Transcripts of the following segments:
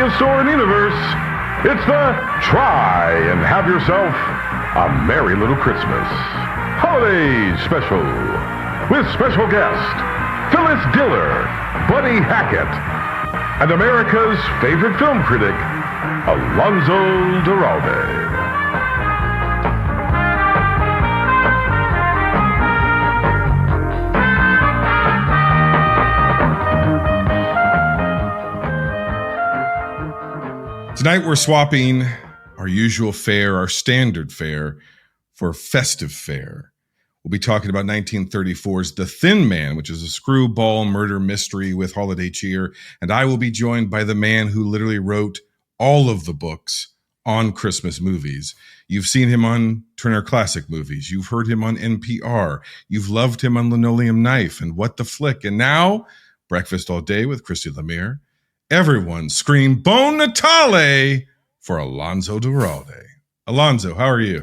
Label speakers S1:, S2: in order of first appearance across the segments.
S1: happiest store in the universe. It's the Try and Have Yourself a Merry Little Christmas Holiday Special with special guest Phyllis Diller, Buddy Hackett, and America's favorite film critic, Alonso Duralde.
S2: Tonight we're swapping our usual fare, our standard fare, for festive fare. We'll be talking about 1934's The Thin Man, which is a screwball murder mystery with holiday cheer. And I will be joined by the man who literally wrote all of the books on Christmas movies. You've seen him on Turner Classic Movies. You've heard him on NPR. You've loved him on Linoleum Knife and What the Flick. And now, Breakfast All Day with Christy Lemire. Everyone scream Bon Natale for Alonso Duralde. Alonso, how are you?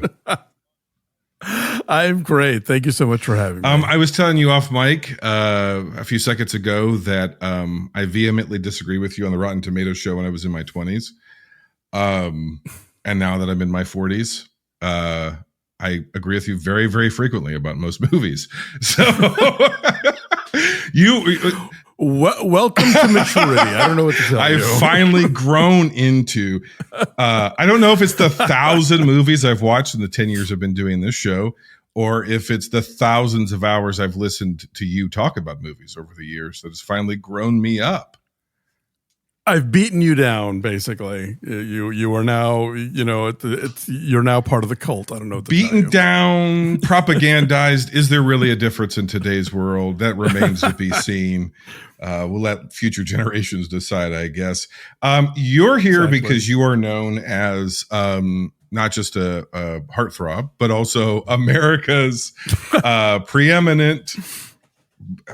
S3: I'm great. Thank you so much for having me.
S2: I was telling you off mic a few seconds ago that I vehemently disagree with you on the Rotten Tomatoes show when I was in my 20s. And now that I'm in my 40s, I agree with you very, very frequently about most movies. So
S3: welcome to maturity. I don't know what to tell you.
S2: I've finally grown into, I don't know if it's the 1,000 movies I've watched in the 10 years I've been doing this show, or if it's the thousands of hours I've listened to you talk about movies over the years that has finally grown me up.
S3: I've beaten you down, basically. You are now, you're now part of the cult. I don't know what to
S2: beaten down, propagandized. Is there really a difference in today's world? That remains to be seen. We'll let future generations decide, I guess. You're here because you are known as not just a heartthrob, but also America's preeminent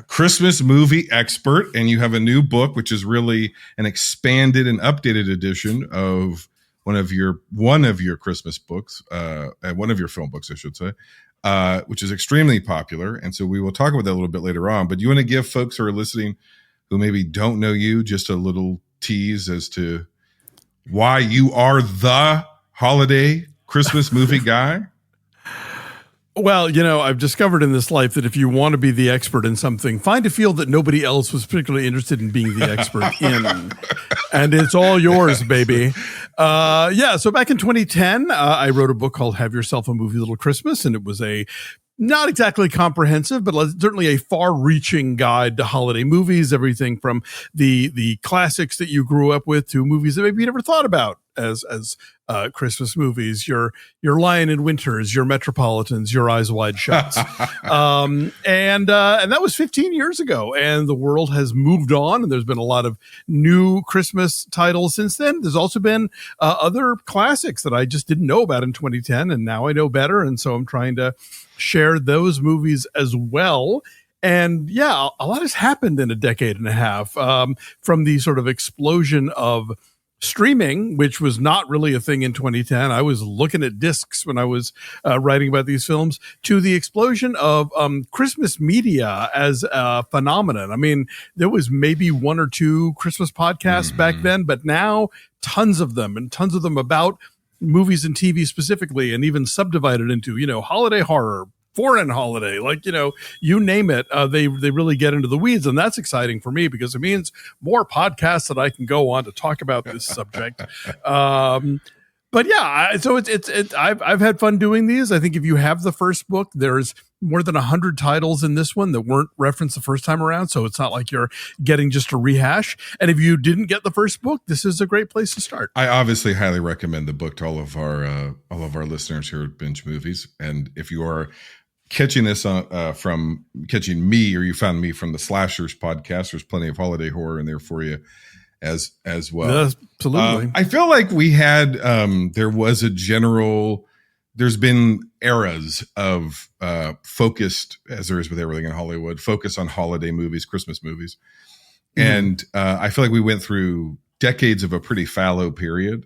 S2: Christmas movie expert, and you have a new book, which is really an expanded and updated edition of one of your Christmas books, one of your film books, I should say, which is extremely popular. And so we will talk about that a little bit later on. But you want to give folks who are listening who maybe don't know you just a little tease as to why you are the holiday Christmas movie guy?
S3: Well, I've discovered in this life that if you want to be the expert in something, find a field that nobody else was particularly interested in being the expert in. And it's all yours, baby. So back in 2010, I wrote a book called Have Yourself a Movie Little Christmas, and it was a not exactly comprehensive, but certainly a far-reaching guide to holiday movies, everything from the classics that you grew up with to movies that maybe you never thought about as Christmas movies, your Lion in Winters, your Metropolitans, your Eyes Wide Shut. And that was 15 years ago, and the world has moved on, and there's been a lot of new Christmas titles since then. There's also been other classics that I just didn't know about in 2010, and now I know better, and so I'm trying to share those movies as well. And yeah, a lot has happened in a decade and a half, from the sort of explosion of streaming, which was not really a thing in 2010. I was looking at discs when I was writing about these films, to the explosion of Christmas media as a phenomenon. I mean, there was maybe one or two Christmas podcasts back then, but now tons of them, and tons of them about movies and TV specifically, and even subdivided into, holiday horror, foreign holiday, you name it. They really get into the weeds, and that's exciting for me because it means more podcasts that I can go on to talk about this subject. But yeah, so I've had fun doing these. I think if you have the first book, there's more than 100 titles in this one that weren't referenced the first time around. So it's not like you're getting just a rehash. And if you didn't get the first book, this is a great place to start.
S2: I obviously highly recommend the book to all of our listeners here at Binge Movies. And if you are catching this from catching me, or you found me from the Slashers podcast, there's plenty of holiday horror in there for you as well.
S3: Absolutely.
S2: I feel like we had there's been eras of focused, as there is with everything in Hollywood, focus on holiday movies, Christmas movies. And I feel like we went through decades of a pretty fallow period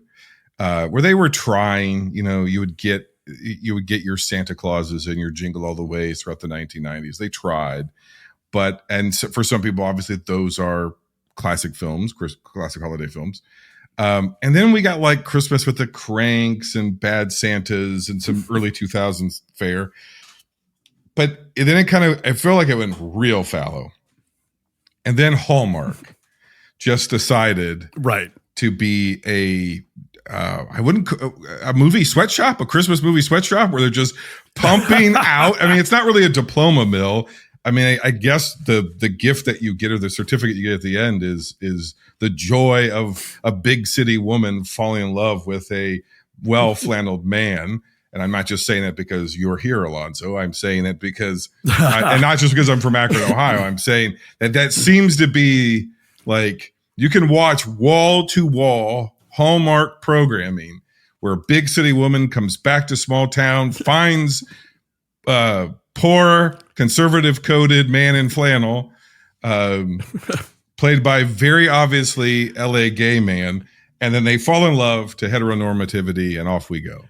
S2: where they were trying, you would get your Santa Clauses and your Jingle All the Way throughout the 1990s. They tried, and so for some people, obviously those are classic films, classic holiday films. And then we got like Christmas with the Cranks and Bad Santas and some early 2000s fare. But then I feel like it went real fallow. And then Hallmark just decided to be a movie sweatshop, a Christmas movie sweatshop where they're just pumping out. I mean, it's not really a diploma mill. I mean, I guess the gift that you get or the certificate you get at the end is the joy of a big city woman falling in love with a well-flanneled man. And I'm not just saying that because you're here, Alonso. I'm saying that because, and not just because I'm from Akron, Ohio. I'm saying that seems to be like you can watch wall-to-wall Hallmark programming where a big city woman comes back to small town, finds poor, conservative-coded man in flannel, played by very obviously LA gay man, and then they fall in love to heteronormativity, and off we go.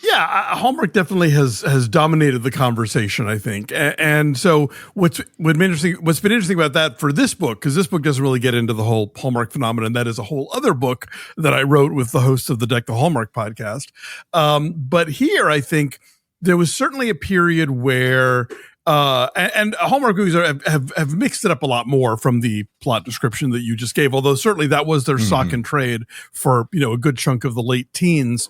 S3: Yeah, Hallmark definitely has dominated the conversation, I think. And so what's been interesting about that for this book, because this book doesn't really get into the whole Hallmark phenomenon. That is a whole other book that I wrote with the host of the Deck the Hallmark podcast. But here, I think there was certainly a period where and Hallmark movies have mixed it up a lot more from the plot description that you just gave, although certainly that was their stock and trade for, a good chunk of the late teens.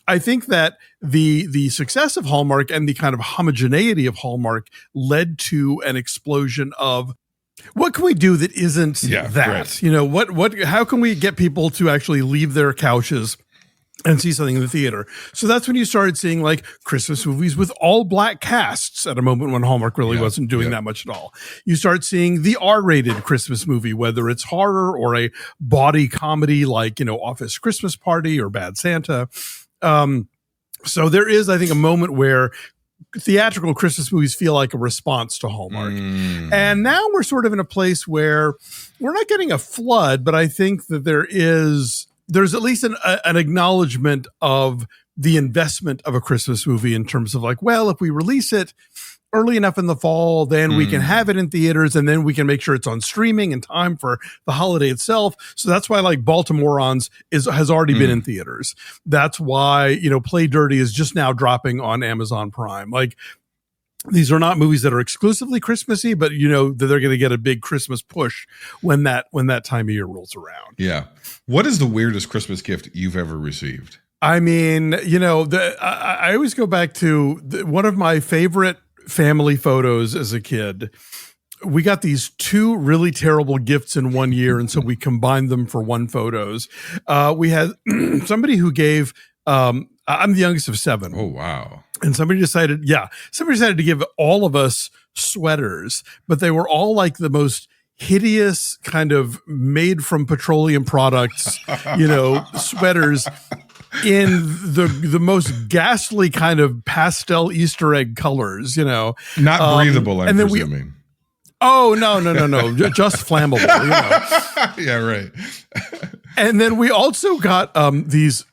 S3: I think that the success of Hallmark and the kind of homogeneity of Hallmark led to an explosion of what can we do that isn't that? Right. How can we get people to actually leave their couches and see something in the theater? So that's when you started seeing like Christmas movies with all black casts at a moment when Hallmark really wasn't doing that much at all. You start seeing the R-rated Christmas movie, whether it's horror or a bawdy comedy like, Office Christmas Party or Bad Santa. So there is, I think, a moment where theatrical Christmas movies feel like a response to Hallmark. And now we're sort of in a place where we're not getting a flood, but I think that there's at least an acknowledgement of the investment of a Christmas movie in terms of like, well, if we release it early enough in the fall, then we can have it in theaters, and then we can make sure it's on streaming in time for the holiday itself. So that's why like Baltimoreans has already been in theaters. That's why, Play Dirty is just now dropping on Amazon Prime. Like, these are not movies that are exclusively Christmassy, but that they're going to get a big Christmas push when that time of year rolls around.
S2: Yeah. What is the weirdest Christmas gift you've ever received?
S3: I mean, I always go back to one of my favorite family photos as a kid. We got these two really terrible gifts in one year, and so we combined them for one photos. We had somebody who gave, I'm the youngest of 7.
S2: Oh, wow.
S3: And somebody decided to give all of us sweaters, but they were all like the most hideous kind of made from petroleum products, sweaters in the most ghastly kind of pastel Easter egg colors, Not
S2: breathable, I'm presuming.
S3: No, just flammable,
S2: Yeah, right.
S3: And then we also got these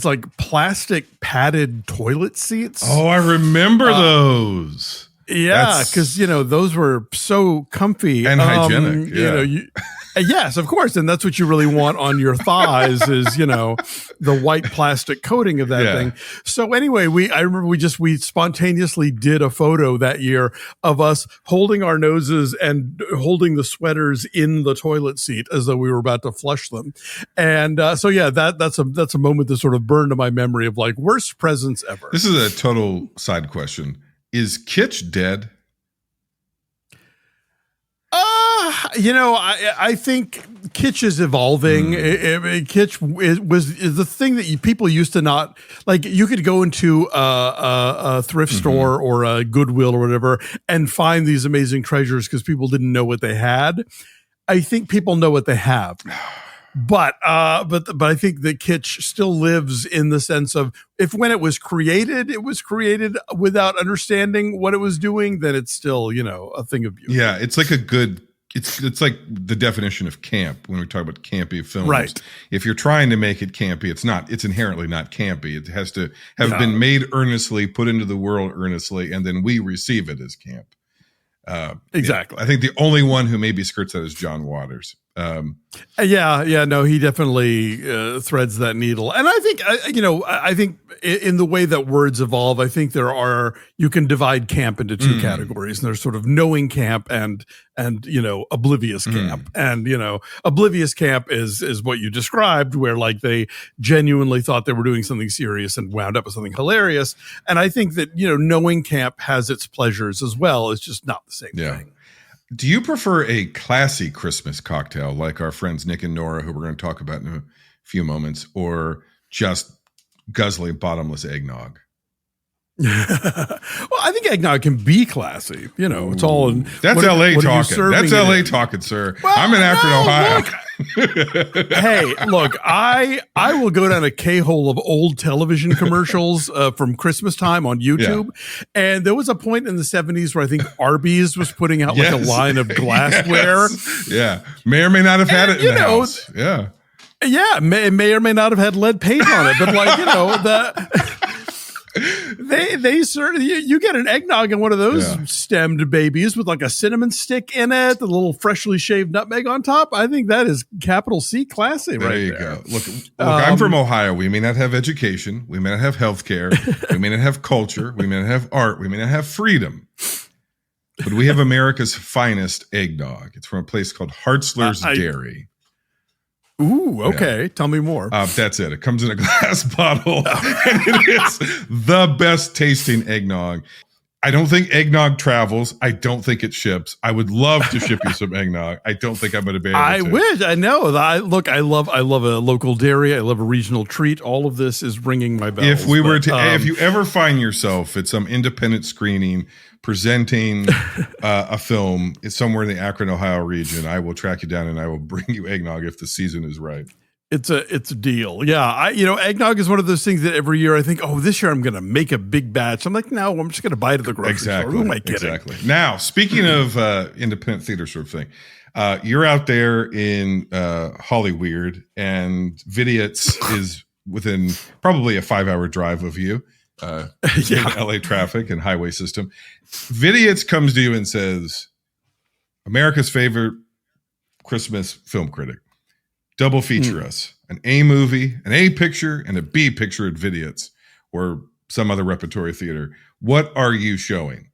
S3: like plastic padded toilet seats.
S2: Oh, I remember those.
S3: Yeah, because those were so comfy
S2: and hygienic.
S3: Yes, of course, and that's what you really want on your thighs is the white plastic coating of that thing. So anyway, I remember we spontaneously did a photo that year of us holding our noses and holding the sweaters in the toilet seat as though we were about to flush them, and that's a moment that sort of burned to my memory of like worst presents ever.
S2: This is a total side question. Is kitsch dead?
S3: I think kitsch is evolving. Kitsch is the thing that people used to not like. You could go into a thrift store or a Goodwill or whatever and find these amazing treasures because people didn't know what they had. I think people know what they have. But I think that kitsch still lives in the sense of when it was created without understanding what it was doing, then it's still, a thing of beauty.
S2: Yeah. It's like it's like the definition of camp when we talk about campy films.
S3: Right.
S2: If you're trying to make it campy, it's inherently not campy. It has to have been made earnestly, put into the world earnestly, and then we receive it as camp.
S3: Exactly.
S2: I think the only one who maybe skirts that is John Waters.
S3: No, he definitely threads that needle. And I think, I think in the way that words evolve, I think you can divide camp into two categories. And there's sort of knowing camp and oblivious camp. And, oblivious camp is what you described, where like they genuinely thought they were doing something serious and wound up with something hilarious. And I think that, knowing camp has its pleasures as well. It's just not the same thing.
S2: Do you prefer a classy Christmas cocktail like our friends Nick and Nora, who we're going to talk about in a few moments, or just guzzling bottomless eggnog?
S3: Well, I think eggnog can be be it's all in.
S2: That's LA talking. That's LA talking, sir. Well, I'm in Akron, Ohio.
S3: Hey, look, I will go down a K-hole of old television commercials from Christmas time on YouTube. Yeah. And there was a point in the 70s where I think Arby's was putting out like a line of glassware.
S2: Yes. Yeah. May or may not have had it in the house. Yeah.
S3: Yeah. May or may not have had lead paint on it. But they certainly, you get an eggnog in one of those stemmed babies with like a cinnamon stick in it, a little freshly shaved nutmeg on top. I think that is capital C classy. There you go.
S2: Look, I'm from Ohio. We may not have education. We may not have healthcare. We may not have culture. We may not have art. We may not have freedom. But we have America's finest eggnog. It's from a place called Hartzler's Dairy.
S3: Ooh, okay. Yeah. Tell me more.
S2: That's it. It comes in a glass bottle, and it is the best tasting eggnog. I don't think eggnog travels. I don't think it ships. I would love to ship you some eggnog. I don't think I'm going to be able to.
S3: I wish. I know. I love a local dairy. I love a regional treat. All of this is ringing my bells.
S2: If you ever find yourself at some independent screening presenting a film somewhere in the Akron, Ohio region, I will track you down and I will bring you eggnog if the season is right.
S3: It's a deal. Yeah. Eggnog is one of those things that every year I think, this year I'm going to make a big batch. I'm like, no, I'm just going to buy it at the grocery store. Who am I kidding?
S2: Exactly. Now, speaking of independent theater sort of thing, you're out there in Hollyweird, and Vidiot's is within probably a 5-hour drive of you. In LA traffic and highway system. Vidiot's comes to you and says, America's favorite Christmas film critic, double feature us, an A movie, an A picture, and a B picture at Vidiot's or some other repertory theater. What are you showing?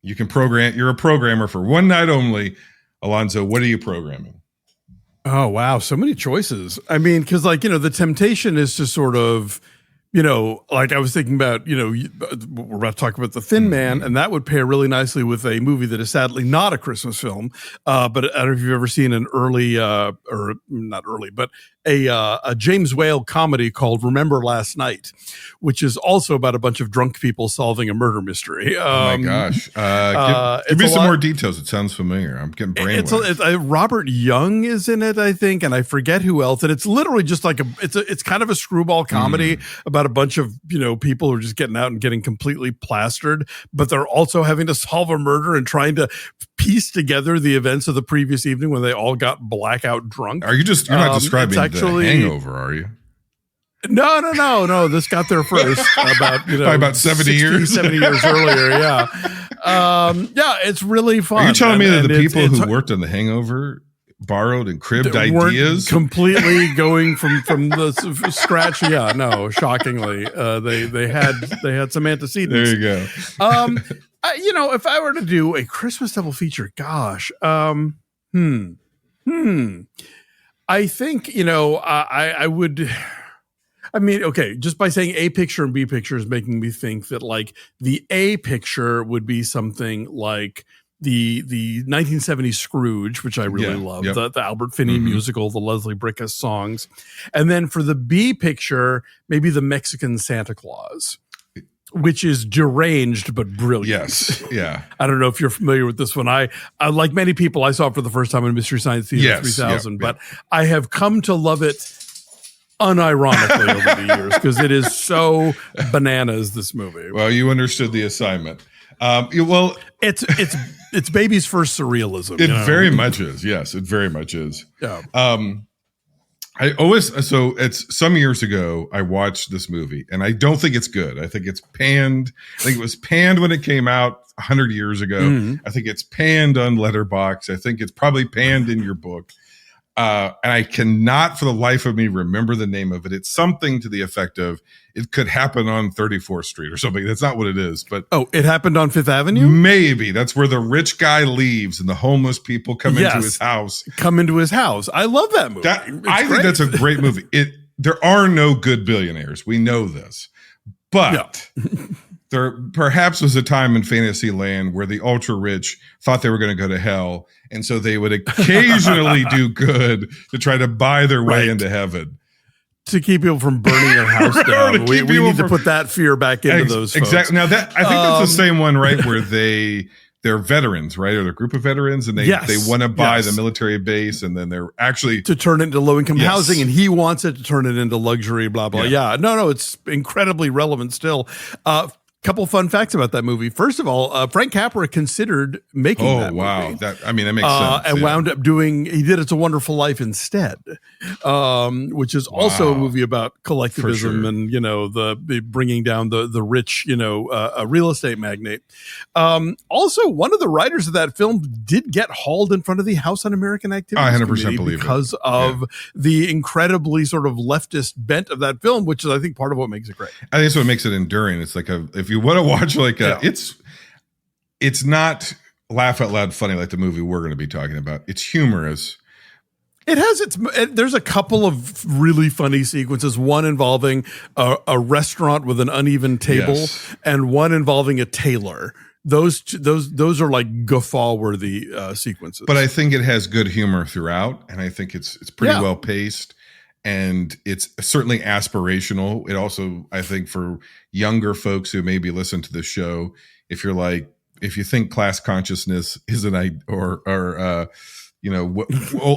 S2: You can program. You're a programmer for one night only. Alonso, what are you programming?
S3: Oh, wow. So many choices. I mean, because the temptation is to sort of, like I was thinking about, we're about to talk about The Thin Man, and that would pair really nicely with a movie that is sadly not a Christmas film. But I don't know if you've ever seen an early, or not early, but a James Whale comedy called Remember Last Night, which is also about a bunch of drunk people solving a murder mystery.
S2: Oh my gosh. Give me some more details. It sounds familiar. I'm getting brainwashed.
S3: Robert Young is in it, I think, and I forget who else. And it's literally just like it's kind of a screwball comedy about a bunch of, people who are just getting out and getting completely plastered, but they're also having to solve a murder and trying to piece together the events of the previous evening when they all got blackout drunk.
S2: You're not describing The Hangover, are you?
S3: No. This got there first
S2: about 70 years
S3: earlier. Yeah. It's really fun.
S2: Are you telling me that the people who worked on The Hangover borrowed and cribbed ideas,
S3: completely going from the scratch? Yeah, no, shockingly, they had some antecedents.
S2: There you go.
S3: If I were to do a Christmas double feature, gosh, I think I would. I mean, okay, just by saying A picture and B picture is making me think that like the A picture would be something like the 1970s Scrooge, which I really love, the Albert Finney musical, the Leslie Bricusse songs. And then for the B picture, maybe the Mexican Santa Claus, which is deranged but brilliant.
S2: Yes, yeah.
S3: I don't know if you're familiar with this one. I like many people, I saw it for the first time in Mystery Science Theater 3000, but I have come to love it unironically over the years because it is so bananas, this movie.
S2: Well, you understood the assignment.
S3: It's baby's first surrealism.
S2: It very much is. Yes, it very much is.
S3: Yeah.
S2: It's some years ago I watched this movie and I don't think it's good. I think it's panned. I think it was panned when it came out 100 years ago. I think it's panned on Letterboxd. I think it's probably panned in your book. And I cannot for the life of me remember the name of it. It's something to the effect of It Could Happen on 34th Street or something. That's not what it is, but
S3: It happened on Fifth Avenue?
S2: Maybe. That's where the rich guy leaves and the homeless people come into his house.
S3: Come into his house. I love that movie.
S2: I think that's a great movie. There are no good billionaires. We know this. But there perhaps was a time in fantasy land where the ultra rich thought they were going to go to hell. And so they would occasionally do good to try to buy their way into heaven.
S3: To keep people from burning their house down. We need to put that fear back into those folks.
S2: Exactly. Now I think that's the same one, right? Where they're veterans, right? Or they're a group of veterans and they want to buy the military base and then they're actually
S3: to turn it into low income housing and he wants it to turn it into luxury, blah, blah. Yeah. No, it's incredibly relevant still. Couple fun facts about that movie. First of all, Frank Capra considered making that movie.
S2: Oh, wow. That makes sense.
S3: And wound up he did It's a Wonderful Life instead, which is also a movie about collectivism and, the bringing down the rich, a real estate magnate. Also, one of the writers of that film did get hauled in front of the House Un-American Activities
S2: 100% believe
S3: because of the incredibly sort of leftist bent of that film, which is, I think, part of what makes it great.
S2: I think that's what makes it enduring. It's like if you want to watch it's not laugh out loud funny like the movie we're going to be talking about. It's humorous.
S3: It has there's a couple of really funny sequences, one involving a restaurant with an uneven table and one involving a tailor. Those are like guffaw worthy sequences.
S2: But I think it has good humor throughout and I think it's pretty well paced. And it's certainly aspirational. It also, I think, for younger folks who maybe listen to the show, if you think class consciousness is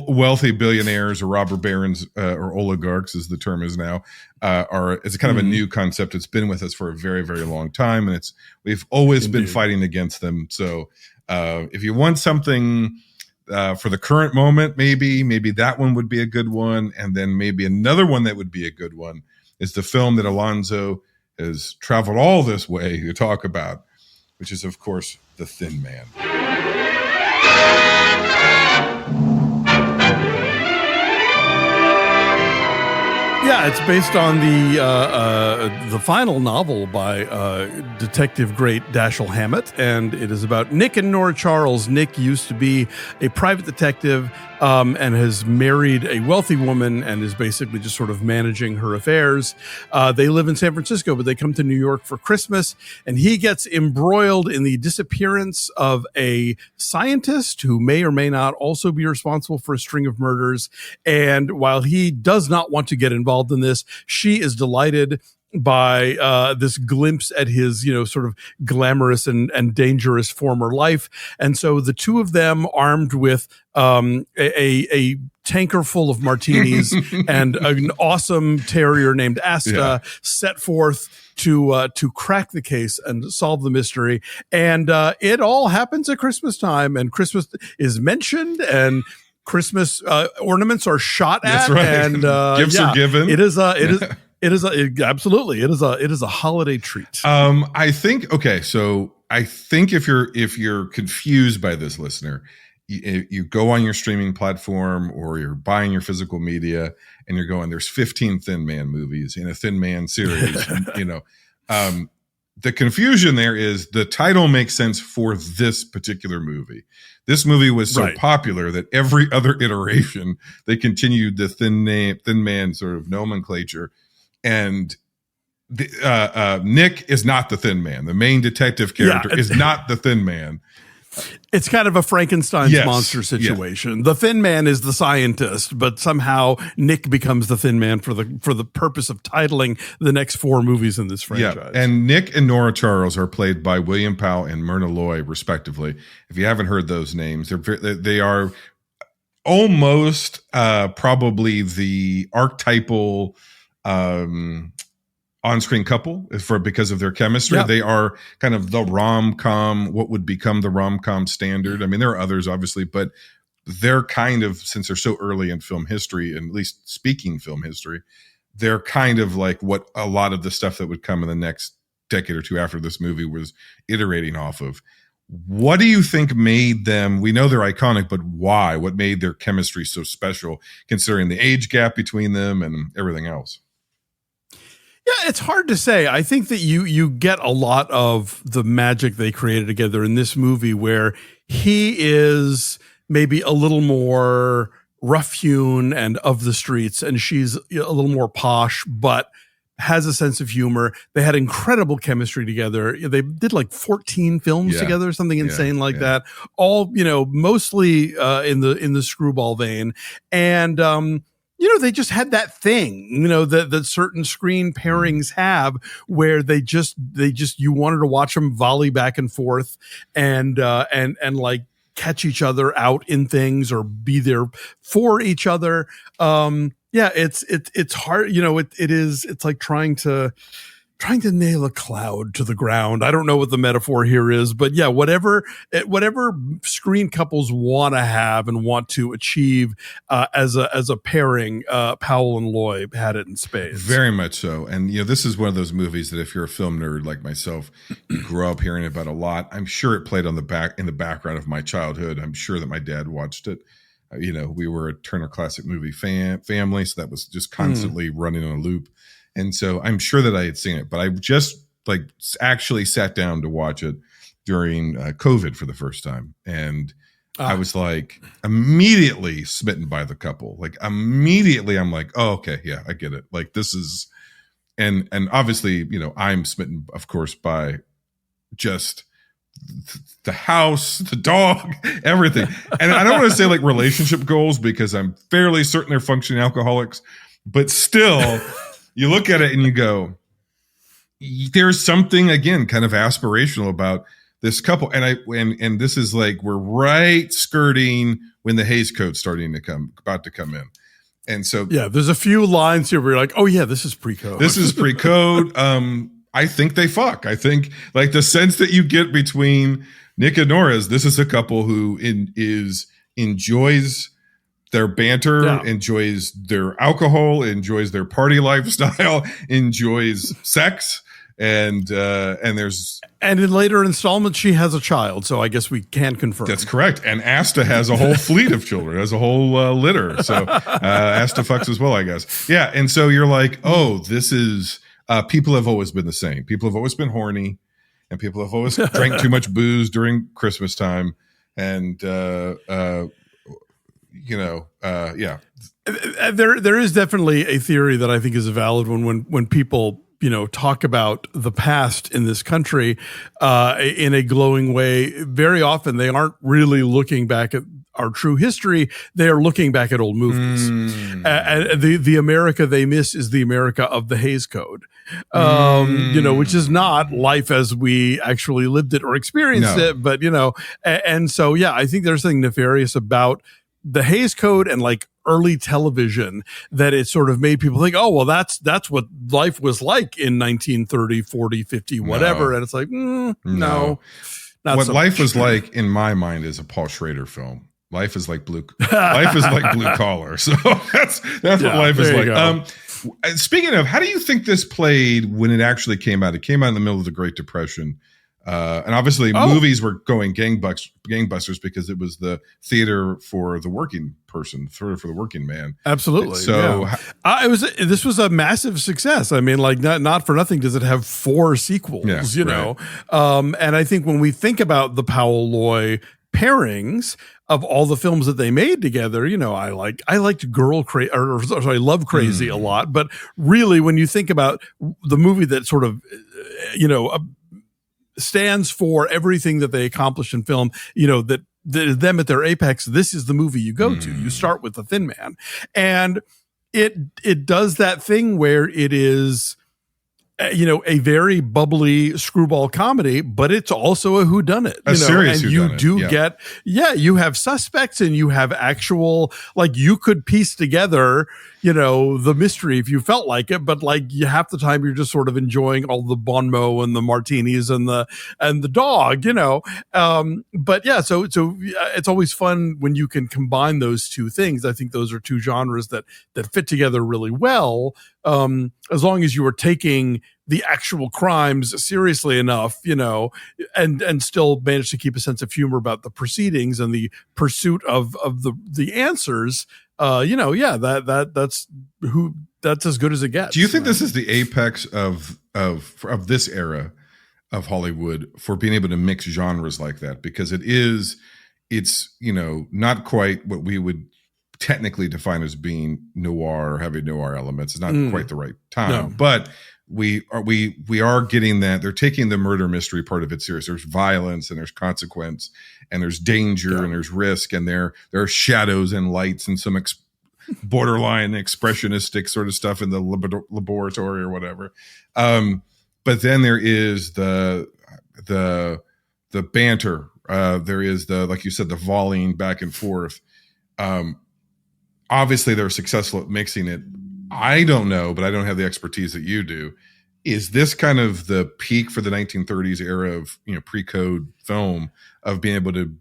S2: wealthy billionaires or robber barons or oligarchs, as the term is now, it's kind of a new concept. It's been with us for a very, very long time, and we've always been fighting against them. So, if you want something for the current moment, maybe that one would be a good one. And then maybe another one that would be a good one is the film that Alonso has traveled all this way to talk about, which is, of course, The Thin Man.
S3: Yeah, it's based on the final novel by detective great Dashiell Hammett, and it is about Nick and Nora Charles. Nick used to be a private detective and has married a wealthy woman and is basically just sort of managing her affairs. They live in San Francisco, but they come to New York for Christmas, and he gets embroiled in the disappearance of a scientist who may or may not also be responsible for a string of murders. And while he does not want to get involved in this, she is delighted by this glimpse at his, sort of glamorous and dangerous former life. And so the two of them, armed with a tanker full of martinis and an awesome terrier named Asta, set forth to crack the case and solve the mystery. And it all happens at Christmas time, and Christmas is mentioned, and Christmas ornaments are shot at.
S2: That's right.
S3: And
S2: gifts are given.
S3: Absolutely. It is a holiday treat.
S2: I think if you're confused by this, listener, you go on your streaming platform or you're buying your physical media and you're going, there's 15 Thin Man movies in a Thin Man series. The confusion there is the title makes sense for this particular movie. This movie was so popular that every other iteration, they continued the Thin Man sort of nomenclature. And Nick is not the Thin Man. The main detective character is not the Thin Man.
S3: It's kind of a Frankenstein's monster situation. The Thin Man is the scientist, but somehow Nick becomes the Thin Man for the purpose of titling the next 4 movies in this franchise.
S2: Yeah. And Nick and Nora Charles are played by William Powell and Myrna Loy, respectively. If you haven't heard those names, they are almost probably the archetypal on-screen couple because of their chemistry. They are kind of the rom-com, what would become the rom-com standard. I mean, there are others obviously, but they're kind of, since they're so early in film history, and at least speaking film history, they're kind of like what a lot of the stuff that would come in the next decade or two after this movie was iterating off of. What do you think made them, we know they're iconic, but why? What made their chemistry so special, considering the age gap between them and everything else?
S3: Yeah, it's hard to say. I think that you get a lot of the magic they created together in this movie, where he is maybe a little more rough-hewn and of the streets, and she's a little more posh, but has a sense of humor. They had incredible chemistry together. They did like 14 films together, something insane like that. All, mostly in the screwball vein. And they just had that thing, that certain screen pairings have, where they just you wanted to watch them volley back and forth and like catch each other out in things or be there for each other. It's hard, it's like trying to nail a cloud to the ground. I don't know what the metaphor here is, but yeah, whatever screen couples want to have and want to achieve as a pairing, Powell and Loy had it in spades.
S2: Very much so. And this is one of those movies that if you're a film nerd like myself, you grow up hearing about a lot. I'm sure it played in the background of my childhood. I'm sure that my dad watched it. We were a Turner Classic Movie family, so that was just constantly running on a loop. And so I'm sure that I had seen it, but I just actually sat down to watch it during COVID for the first time. And I was immediately smitten by the couple. Immediately I'm like, oh, okay, yeah, I get it. This is, and obviously, I'm smitten, of course, by just the house, the dog, everything. And I don't want to say relationship goals, because I'm fairly certain they're functioning alcoholics, but still you look at it and you go, there's something, again, kind of aspirational about this couple. And this is we're right skirting when the Hays Code's about to come in. And so,
S3: yeah, there's a few lines here where you're like, oh yeah, this is pre-code.
S2: This is pre-code. I think they fuck. I think the sense that you get between Nick and Nora is this is a couple who enjoys their banter, enjoys their alcohol, enjoys their party lifestyle, enjoys sex, and in later installments she has a child. So I guess we can confirm that's correct. And Asta has a whole fleet of children, has a whole litter. So Asta fucks as well, I guess. Yeah, and so you're like, oh, this is. People have always been the same. People have always been horny, and people have always drank too much booze during Christmas time. And, yeah.
S3: There is definitely a theory that I think is a valid one when people, talk about the past in this country in a glowing way. Very often they aren't really looking back at our true history. They are looking back at old movies. The America they miss is the America of the Hays Code, which is not life as we actually lived it or experienced it. But, and so, yeah, I think there's something nefarious about the Hays Code and early television that it sort of made people think, oh, well, that's what life was like in 1930, 40, 50, whatever. And it's no.
S2: What so life was like in my mind is a Paul Schrader film. Life is like blue collar. So that's what life is like. Speaking of, how do you think this played when it actually came out? It came out in the middle of the Great Depression. And obviously movies were going gangbusters because it was the theater for the working person, for the working man.
S3: Absolutely.
S2: So
S3: this was a massive success. I mean, not for nothing does it have 4 sequels, know? And I think when we think about the Powell Loy pairings of all the films that they made together, I liked Love Crazy a lot, but really when you think about the movie that sort of, stands for everything that they accomplish in film, that them at their apex, this is the movie you go to. You start with The Thin Man. And it does that thing where it is, a very bubbly screwball comedy, but it's also a whodunit.
S2: A serious
S3: and
S2: whodunit,
S3: you do get, you have suspects and you have actual, you could piece together, the mystery if you felt like it, but half the time you're just sort of enjoying all the bon mot and the martinis and the dog, but yeah, so it's always fun when you can combine those two things. I think those are two genres that fit together really well. As long as you are taking the actual crimes seriously enough, and still manage to keep a sense of humor about the proceedings and the pursuit of the answers. That's as good as it gets.
S2: Do you think this is the apex of this era of Hollywood for being able to mix genres like that? Because it's not quite what we would technically define as being noir or having noir elements. It's not quite the right time, but we are getting that. They're taking the murder mystery part of it serious. There's violence and there's consequence and there's danger and there's risk and there are shadows and lights and some borderline expressionistic sort of stuff in the laboratory or whatever. But then there is the banter. There is like you said, the volleying back and forth. Obviously they're successful at mixing it. I don't know, but I don't have the expertise that you do. Is this kind of the peak for the 1930s era of, pre-code film of being able to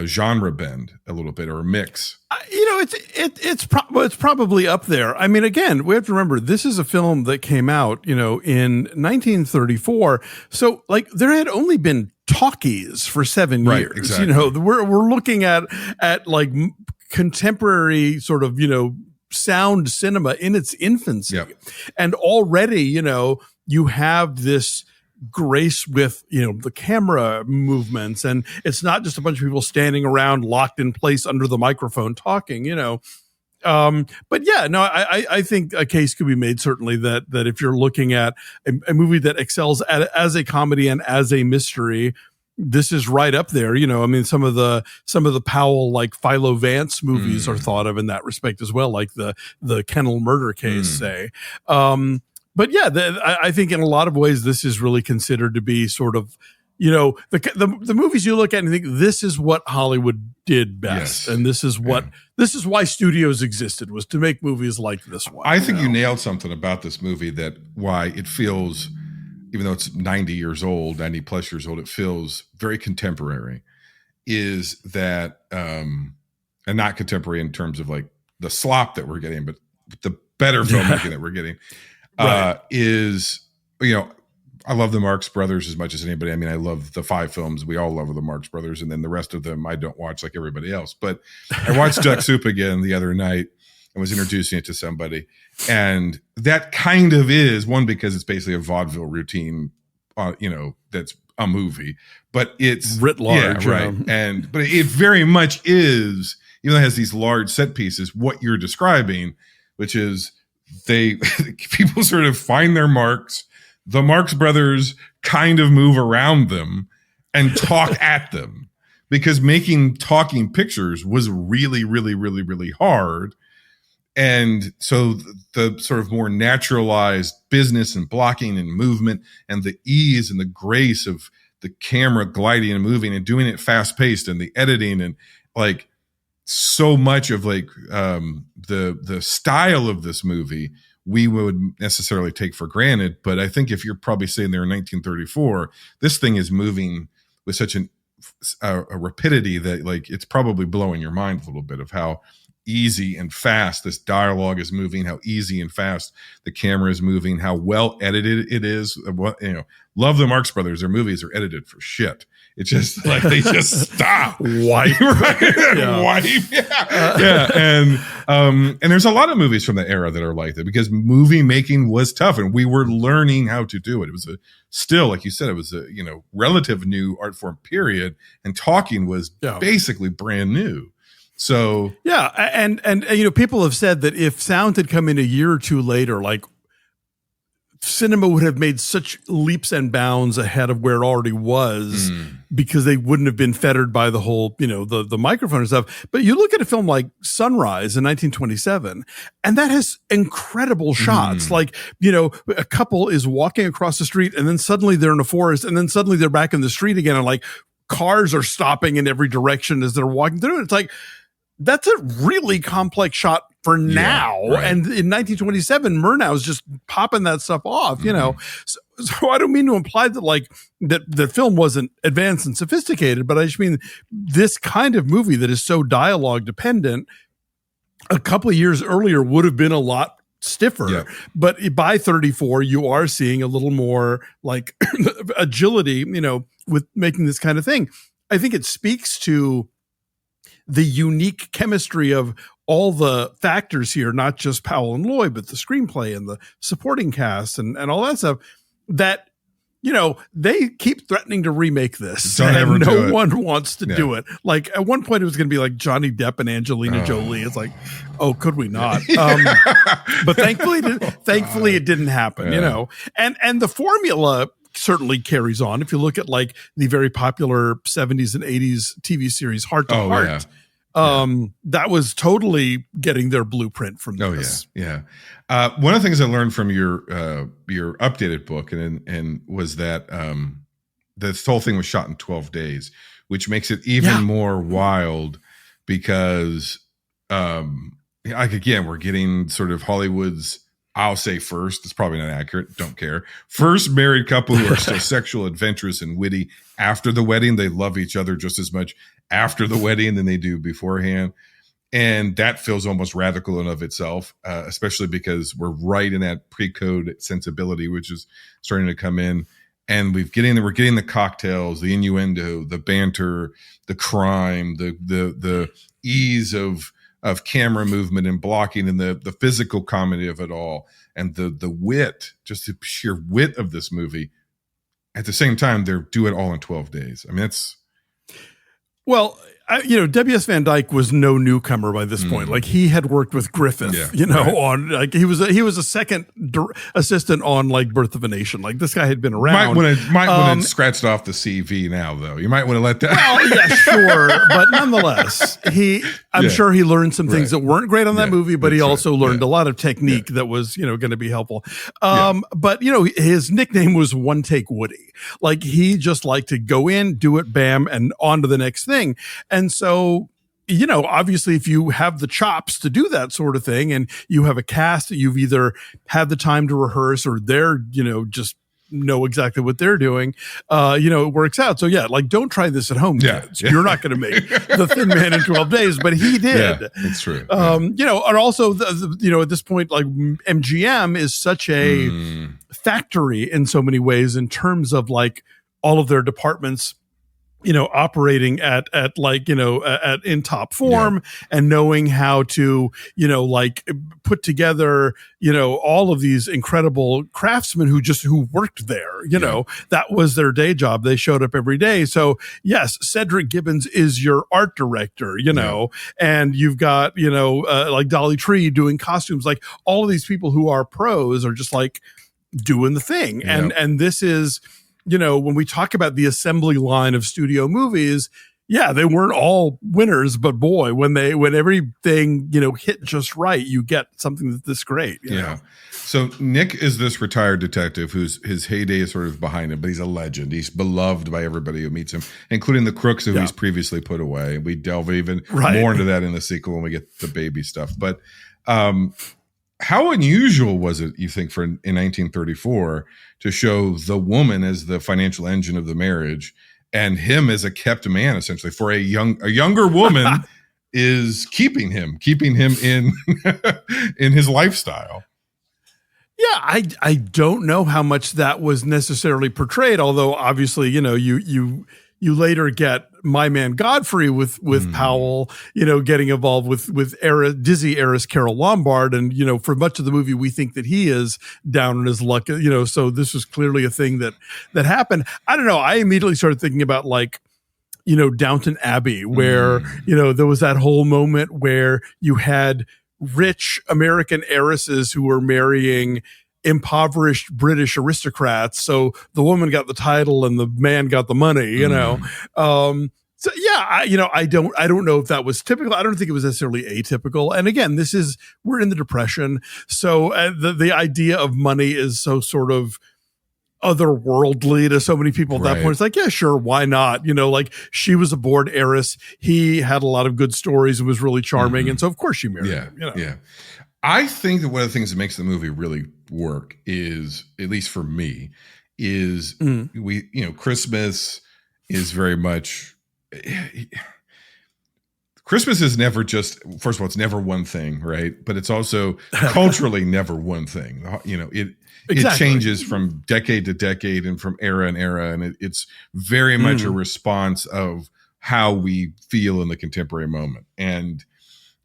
S2: genre bend a little bit or mix?
S3: It's probably up there. I mean, again, we have to remember this is a film that came out, in 1934. So there had only been talkies for 7 years.
S2: Right, exactly.
S3: We're looking at like contemporary sort of, sound cinema in its infancy.
S2: Yep.
S3: And already, you have this grace with, the camera movements, and it's not just a bunch of people standing around locked in place under the microphone talking, but yeah, no, I think a case could be made certainly that if you're looking at a movie that excels as a comedy and as a mystery, this is right up there. I mean, some of the Powell, like Philo Vance movies are thought of in that respect as well, like the Kennel murder case, say. But yeah, I think in a lot of ways, this is really considered to be sort of, the movies you look at and think this is what Hollywood did best. Yes. And this is why studios existed, was to make movies like this one.
S2: I think you nailed something about this movie, that why it feels, even though it's 90 plus years old, it feels very contemporary, is that, and not contemporary in terms of like the slop that we're getting, but the better filmmaking that we're getting. Right. I love the Marx Brothers as much as anybody. I mean, I love the 5 films. We all love the Marx Brothers. And then the rest of them I don't watch like everybody else. But I watched Duck Soup again the other night and was introducing it to somebody. And that kind of is, one, because it's basically a vaudeville routine, that's a movie. But it's
S3: writ large.
S2: Yeah, right. But it very much is, even though it has these large set pieces, what you're describing, which is people sort of find their marks. The Marx Brothers kind of move around them and talk at them, because making talking pictures was really, really, really, really hard. And so the sort of more naturalized business and blocking and movement and the ease and the grace of the camera gliding and moving and doing it fast paced, and the editing, and like so much of like the style of this movie we would necessarily take for granted. But I think if you're probably sitting there in 1934, this thing is moving with such a rapidity that like it's probably blowing your mind a little bit of how easy and fast this dialogue is moving, how easy and fast the camera is moving, how well edited it is. Love the Marx Brothers. Their movies are edited for shit. It's just like they just stop,
S3: wipe,
S2: wipe, yeah. And there's a lot of movies from the era that are like that, because movie making was tough, and we were learning how to do it. It was still, like you said, it was a relative new art form period, and talking was basically brand new. So
S3: yeah, and people have said that if sound had come in a year or two later, like cinema would have made such leaps and bounds ahead of where it already was, because they wouldn't have been fettered by the whole, the microphone and stuff. But you look at a film like Sunrise in 1927, and that has incredible shots. Like, a couple is walking across the street, and then suddenly they're in a forest, and then suddenly they're back in the street again, and like cars are stopping in every direction as they're walking through. And it's like, that's a really complex shot for now. Right. And in 1927, Murnau's just popping that stuff off, So I don't mean to imply that like that the film wasn't advanced and sophisticated, but I just mean this kind of movie that is so dialogue dependent, a couple of years earlier would have been a lot stiffer.
S2: Yeah.
S3: But by 34, you are seeing a little more like agility, with making this kind of thing. I think it speaks to the unique chemistry of all the factors here, not just Powell and Lloyd, but the screenplay and the supporting cast and all that stuff, that they keep threatening to remake this.
S2: Don't ever do
S3: no
S2: it.
S3: one wants to do it. Like at one point it was going to be like Johnny Depp and Angelina Jolie. It's like, oh, could we not? But thankfully it didn't happen, and the formula certainly carries on. If you look at like the very popular 70s and 80s TV series Heart to Heart, that was totally getting their blueprint from this.
S2: Yeah. One of the things I learned from your updated book and was that this whole thing was shot in 12 days, which makes it even more wild because again, we're getting sort of Hollywood's, I'll say first, it's probably not accurate, don't care, first married couple who are still sexual, adventurous, and witty after the wedding. They love each other just as much after the wedding than they do beforehand. And that feels almost radical in of itself, especially because we're right in that pre-code sensibility, which is starting to come in. And we're getting the cocktails, the innuendo, the banter, the crime, the ease of camera movement and blocking, and the physical comedy of it all, and the wit, just the sheer wit of this movie. At the same time, they do it all in 12 days. I mean, it's
S3: W.S. Van Dyke was no newcomer by this point. Like he had worked with Griffith, on like he was a second assistant on like Birth of a Nation. Like this guy had been around.
S2: Might want to scratched off the CV now, though. You might want to let that.
S3: Well, yeah, sure, but nonetheless, I'm sure he learned some things that weren't great on that movie, but he also learned a lot of technique that was going to be helpful. But his nickname was One Take Woody. Like he just liked to go in, do it, bam, and on to the next thing. And so, obviously, if you have the chops to do that sort of thing and you have a cast that you've either had the time to rehearse or they're, just know exactly what they're doing, it works out. So, don't try this at home, kids. You're not going to make The Thin Man in 12 days, but he did.
S2: Yeah, it's true.
S3: And also, at this point, like MGM is such a factory in so many ways in terms of like all of their departments operating at in top form and knowing how to, put together, all of these incredible craftsmen who worked there, that was their day job. They showed up every day. So yes, Cedric Gibbons is your art director, and you've got, like Dolly Tree doing costumes, like all of these people who are pros are just like doing the thing. And this is, when we talk about the assembly line of studio movies, they weren't all winners, but boy, when everything, hit just right, you get something that's this great. You know?
S2: So Nick is this retired detective whose his heyday is sort of behind him, but he's a legend. He's beloved by everybody who meets him, including the crooks who he's previously put away. We delve even more into that in the sequel when we get the baby stuff. But how unusual was it, you think, in 1934 to show the woman as the financial engine of the marriage and him as a kept man, essentially, for a younger woman is keeping him in in his lifestyle?
S3: Yeah, I don't know how much that was necessarily portrayed, although obviously, you later get My Man Godfrey with Powell, getting involved with Dizzy heiress Carol Lombard. And, for much of the movie, we think that he is down on his luck, so this was clearly a thing that happened. I don't know. I immediately started thinking about like, Downton Abbey, where, there was that whole moment where you had rich American heiresses who were marrying impoverished British aristocrats. So the woman got the title and the man got the money, So I don't know if that was typical. I don't think it was necessarily atypical. And again, we're in the Depression. So the idea of money is so sort of otherworldly to so many people at that point. It's like, yeah, sure. Why not? like she was a born heiress. He had a lot of good stories and was really charming. And so of course she married him.
S2: Yeah. I think that one of the things that makes the movie really work is, at least for me, is Christmas is very much Christmas is never just, first of all, it's never one thing, right? But it's also culturally never one thing. It changes from decade to decade and from era and era. And it's very much a response of how we feel in the contemporary moment. And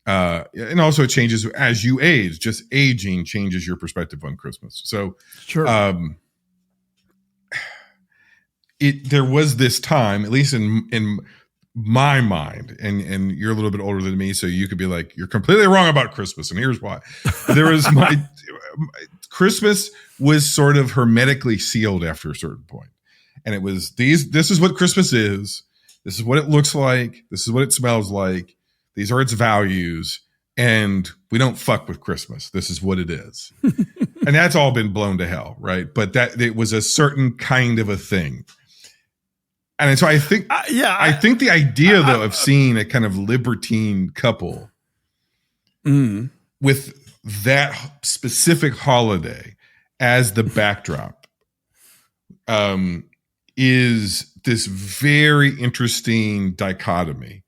S2: also it changes as you age. Just aging changes your perspective on Christmas. So
S3: sure.
S2: There was this time, at least in my mind, and you're a little bit older than me, so you could be like, you're completely wrong about Christmas, and here's why. There was Christmas was sort of hermetically sealed after a certain point. And it was this is what Christmas is. This is what it looks like. This is what it smells like. These are its values. And we don't fuck with Christmas. This is what it is. And that's all been blown to hell, right? But that it was a certain kind of a thing. And so I think, I think the idea though of seeing a kind of libertine couple with that specific holiday as the backdrop is this very interesting dichotomy.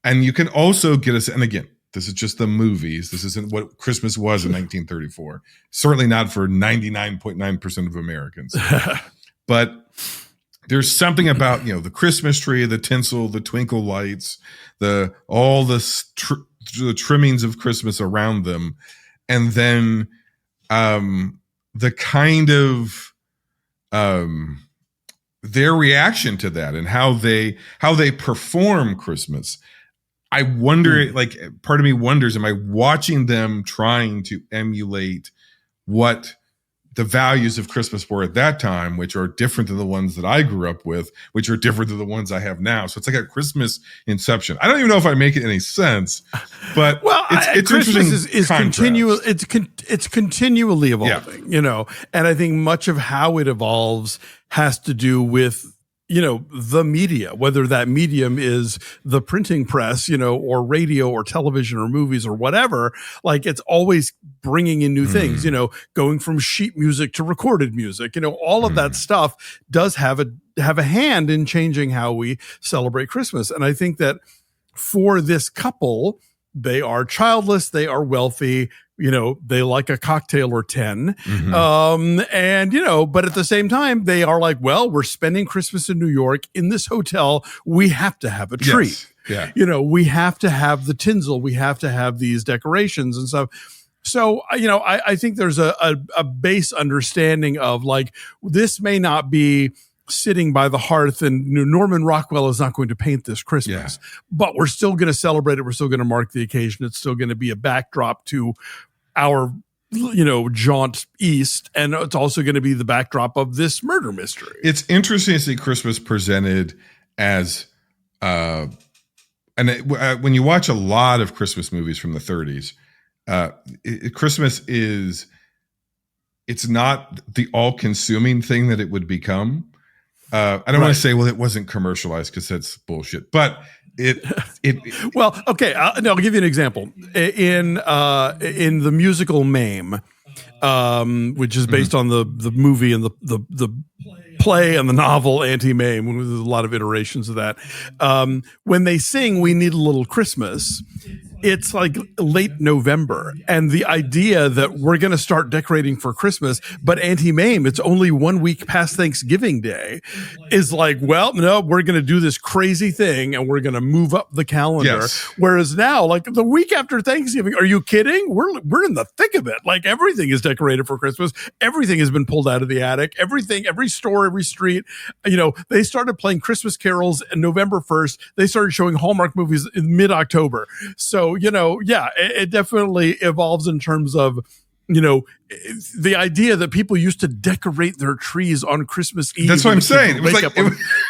S2: And you can also get us, and again, this is just the movies. This isn't what Christmas was in 1934. Certainly not for 99.9% of Americans. But there's something about, the Christmas tree, the tinsel, the twinkle lights, all the trimmings of Christmas around them. And then the kind of their reaction to that and how they perform Christmas. I wonder, part of me wonders, am I watching them trying to emulate what the values of Christmas were at that time, which are different than the ones that I grew up with, which are different than the ones I have now. So it's like a Christmas inception. I don't even know if I make it any sense, but it's
S3: Christmas
S2: interesting.
S3: is continual. It's continually evolving, and I think much of how it evolves has to do with, the media, whether that medium is the printing press, or radio or television or movies or whatever. Like, it's always bringing in new things, going from sheet music to recorded music, all of that stuff does have a hand in changing how we celebrate Christmas. And I think that for this couple, they are childless, they are wealthy, they like a cocktail or 10. But at the same time, they are like, well, we're spending Christmas in New York in this hotel. We have to have a tree.
S2: Yes. Yeah.
S3: We have to have the tinsel. We have to have these decorations and stuff. So, I think there's a base understanding of this may not be sitting by the hearth and Norman Rockwell is not going to paint this Christmas, but we're still going to celebrate it. We're still going to mark the occasion. It's still going to be a backdrop to our, jaunt east. And it's also going to be the backdrop of this murder mystery.
S2: It's interesting to see Christmas presented as, when you watch a lot of Christmas movies from the 30s, Christmas it's not the all-consuming thing that it would become. I don't want to say, well, it wasn't commercialized because that's bullshit, but
S3: well, okay. I'll give you an example. In the musical Mame, which is based on the movie and the play and the novel Anti-Mame, with a lot of iterations of that. When they sing "We Need a Little Christmas," it's like late November, and the idea that we're going to start decorating for Christmas, but Anti-Mame, it's only 1 week past Thanksgiving Day, is like, well, no, we're going to do this crazy thing and we're going to move up the calendar.
S2: Yes.
S3: Whereas now, the week after Thanksgiving, are you kidding? We're in the thick of it. Everything is decorated for Christmas. Everything has been pulled out of the attic. Everything, every store, every street, they started playing Christmas carols on November 1st. They started showing Hallmark movies in mid-October. So, it definitely evolves in terms of, the idea that people used to decorate their trees on Christmas Eve.
S2: That's what I'm saying.
S3: It was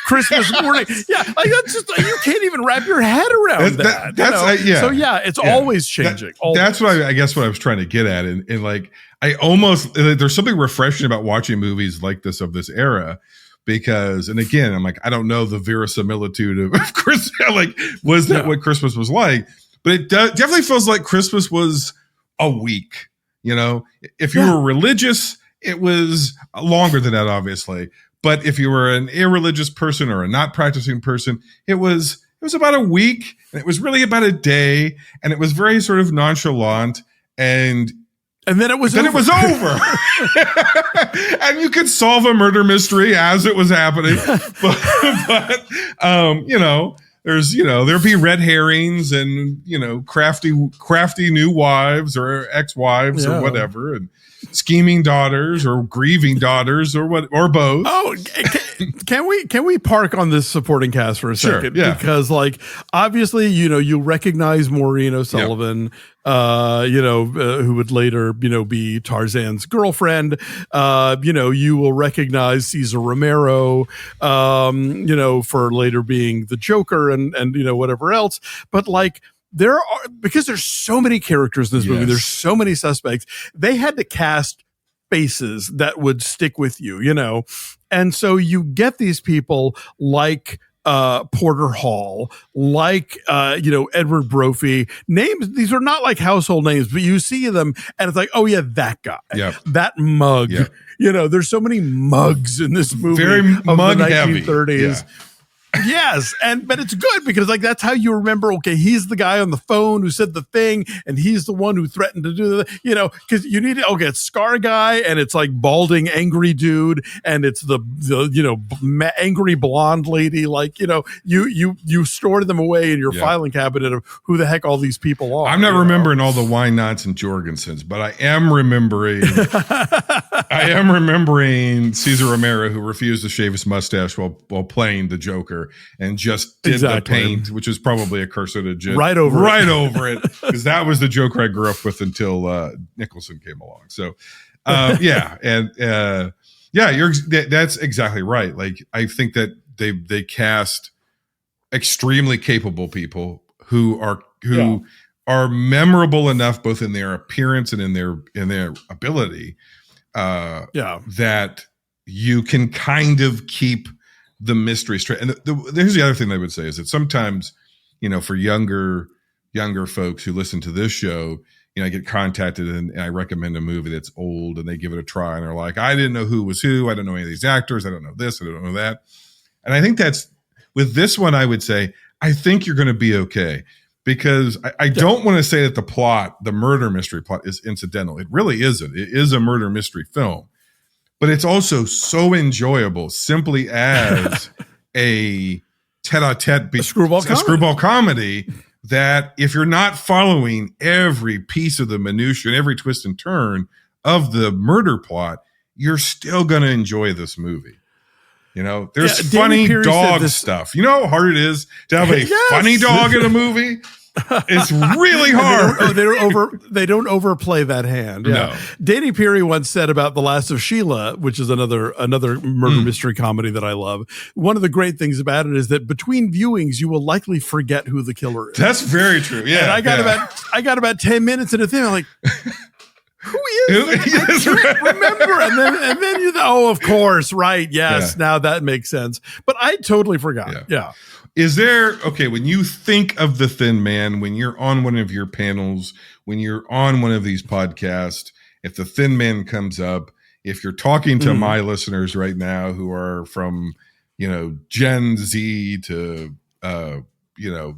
S3: Christmas morning. Yeah. That's just, you can't even wrap your head around that. So it's always changing.
S2: That's what I guess what I was trying to get at. And I almost, there's something refreshing about watching movies like this of this era. Because, and again, I'm like, I don't know the verisimilitude of Christmas. Was that what Christmas was like? But it definitely feels like Christmas was a week. If you were religious, it was longer than that, obviously. But if you were an irreligious person or a not practicing person, it was was about a week, and it was really about a day, and it was very sort of nonchalant, and
S3: then it was
S2: over. And you could solve a murder mystery as it was happening, but there'd be red herrings and crafty new wives or ex-wives or whatever, and scheming daughters or grieving daughters or both.
S3: Oh, can we park on this supporting cast for a second?
S2: Yeah.
S3: Because obviously, you recognize Maureen O'Sullivan, who would later, be Tarzan's girlfriend. You will recognize Cesar Romero, for later being the Joker and whatever else. But because there's so many characters in this movie, there's so many suspects, they had to cast faces that would stick with you, and so you get these people like Porter Hall, like Edward Brophy. Names, these are not like household names, but you see them and it's like, oh yeah, that guy, that mug. There's so many mugs in this movie,
S2: very mug
S3: the
S2: heavy.
S3: 1930s. Yes, but it's good because that's how you remember. Okay, he's the guy on the phone who said the thing, and he's the one who threatened to do because you need it's Scar Guy, and it's like balding angry dude, and it's the angry blonde lady. You store them away in your filing cabinet of who the heck all these people are.
S2: I'm not remembering all the Wynotts and Jorgensens, but I am remembering. Cesar Romero, who refused to shave his mustache while playing the Joker, and just did the paint, which is probably a carcinogen,
S3: right over
S2: it, because that was the Joker I grew up with until Nicholson came along. So, that's exactly right. I think that they cast extremely capable people who are memorable enough, both in their appearance and in their ability, that you can kind of keep the mystery straight. And here's the other thing I would say is that sometimes, for younger folks who listen to this show, I get contacted and I recommend a movie that's old and they give it a try and they're like, I didn't know who was who. I don't know any of these actors. I don't know this. I don't know that. And I think that's, with this one, I would say, I think you're going to be okay, because I don't want to say that the murder mystery plot is incidental. It really isn't. It is a murder mystery film. But it's also so enjoyable simply as a tete-a-tete screwball comedy that if you're not following every piece of the minutia and every twist and turn of the murder plot, you're still going to enjoy this movie. There's funny dog stuff. You know how hard it is to have a funny dog in a movie? It's really hard.
S3: They don't overplay that hand. Yeah.
S2: No.
S3: Danny Peary once said about The Last of Sheila, which is another murder mystery comedy that I love. One of the great things about it is that between viewings, you will likely forget who the killer is.
S2: That's very true. Yeah.
S3: And I got about 10 minutes into the thing. I'm like, who is it? I can't remember. And then you of course, right. Yes. Now that makes sense. But I totally forgot. Yeah.
S2: Is there, when you think of The Thin Man, when you're on one of your panels, when you're on one of these podcasts, if The Thin Man comes up, if you're talking to my listeners right now who are from, Gen Z to,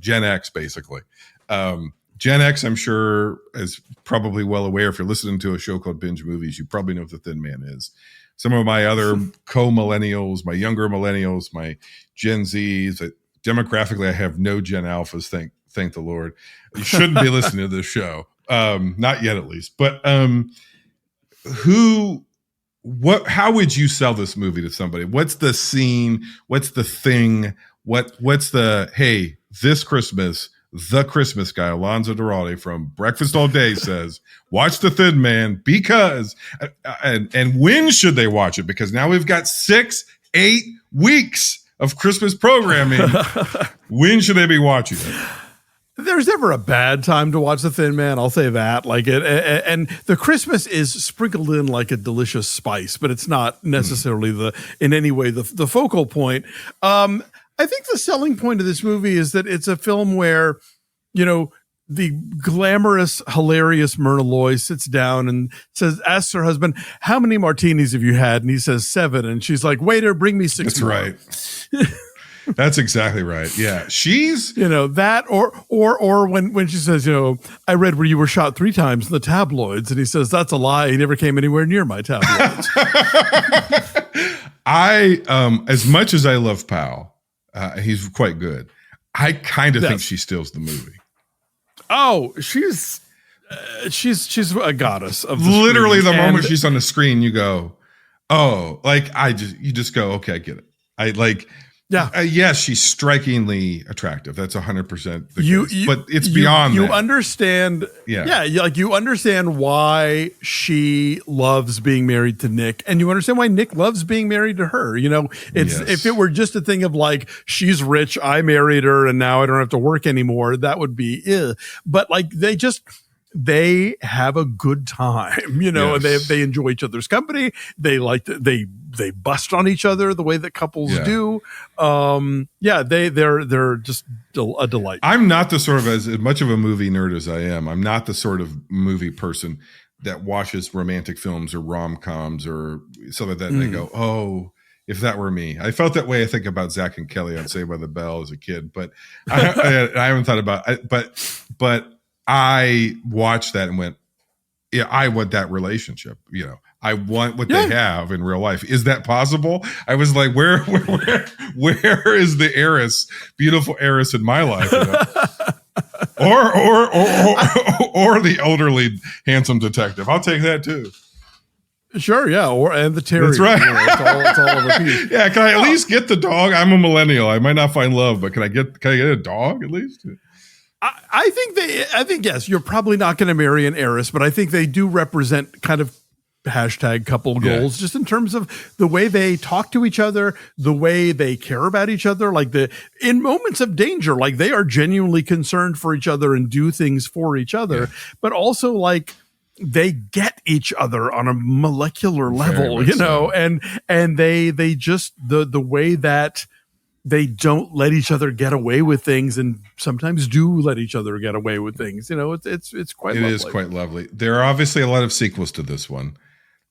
S2: Gen X, basically. Gen X, I'm sure, is probably well aware. If you're listening to a show called Binge Movies, you probably know what The Thin Man is. Some of my other co-millennials, my younger millennials, my Gen Zs, demographically, I have no Gen Alphas, thank the Lord. You shouldn't be listening to this show. Not yet, at least. But how would you sell this movie to somebody? What's the scene? What's the thing? What's the, hey, this Christmas, the Christmas guy, Alonso Duralde from Breakfast All Day says, watch The Thin Man because, and when should they watch it? Because now we've got 6-8 weeks of Christmas programming. When should they be watching it?
S3: There's never a bad time to watch The Thin Man. I'll say that. And the Christmas is sprinkled in like a delicious spice, but it's not necessarily in any way the focal point. I think the selling point of this movie is that it's a film where, the glamorous, hilarious Myrna Loy sits down and asks her husband, how many martinis have you had? And he says 7. And she's like, waiter, bring me 6
S2: That's
S3: more.
S2: right. That's exactly right. Yeah. She's,
S3: that or when she says, I read where you were shot 3 times in the tabloids, and he says, that's a lie. He never came anywhere near my tabloids.
S2: as much as I love Powell, he's quite good. I kind of think she steals the movie.
S3: Oh, she's a goddess of the
S2: literally
S3: screen.
S2: The moment she's on the screen, you go, oh, like you just go, okay, I get it. I like, yes, she's strikingly attractive. That's 100% the case, but it's beyond that.
S3: You understand, you understand why she loves being married to Nick, and you understand why Nick loves being married to her. If it were just a thing of like, she's rich, I married her, and now I don't have to work anymore, that would be but like they have a good time, and they enjoy each other's company. They they bust on each other the way that couples do. They're just a delight.
S2: I'm not the sort of, as much of a movie nerd as I am, I'm not the sort of movie person that watches romantic films or rom-coms or something like that. And they go, oh, if that were me. I felt that way, I think, about Zach and Kelly on Saved by the Bell as a kid, but I haven't thought about it. But I watched that and went, yeah, I want that relationship. I want what they have in real life. Is that possible? I was like, where is the heiress, beautiful heiress in my life? Or the elderly handsome detective. I'll take that too.
S3: Sure, yeah, and the terrier.
S2: That's right.
S3: It's all of a piece.
S2: Yeah, can I at least get the dog? I'm a millennial. I might not find love, but can I get a dog at least?
S3: I think yes, you're probably not going to marry an heiress, but I think they do represent kind of hashtag couple goals, just in terms of the way they talk to each other, the way they care about each other, like in moments of danger, like they are genuinely concerned for each other and do things for each other, but also like they get each other on a molecular level, and they just the way that they don't let each other get away with things, and sometimes do let each other get away with things. It's quite lovely. It is
S2: quite lovely. There are obviously a lot of sequels to this one.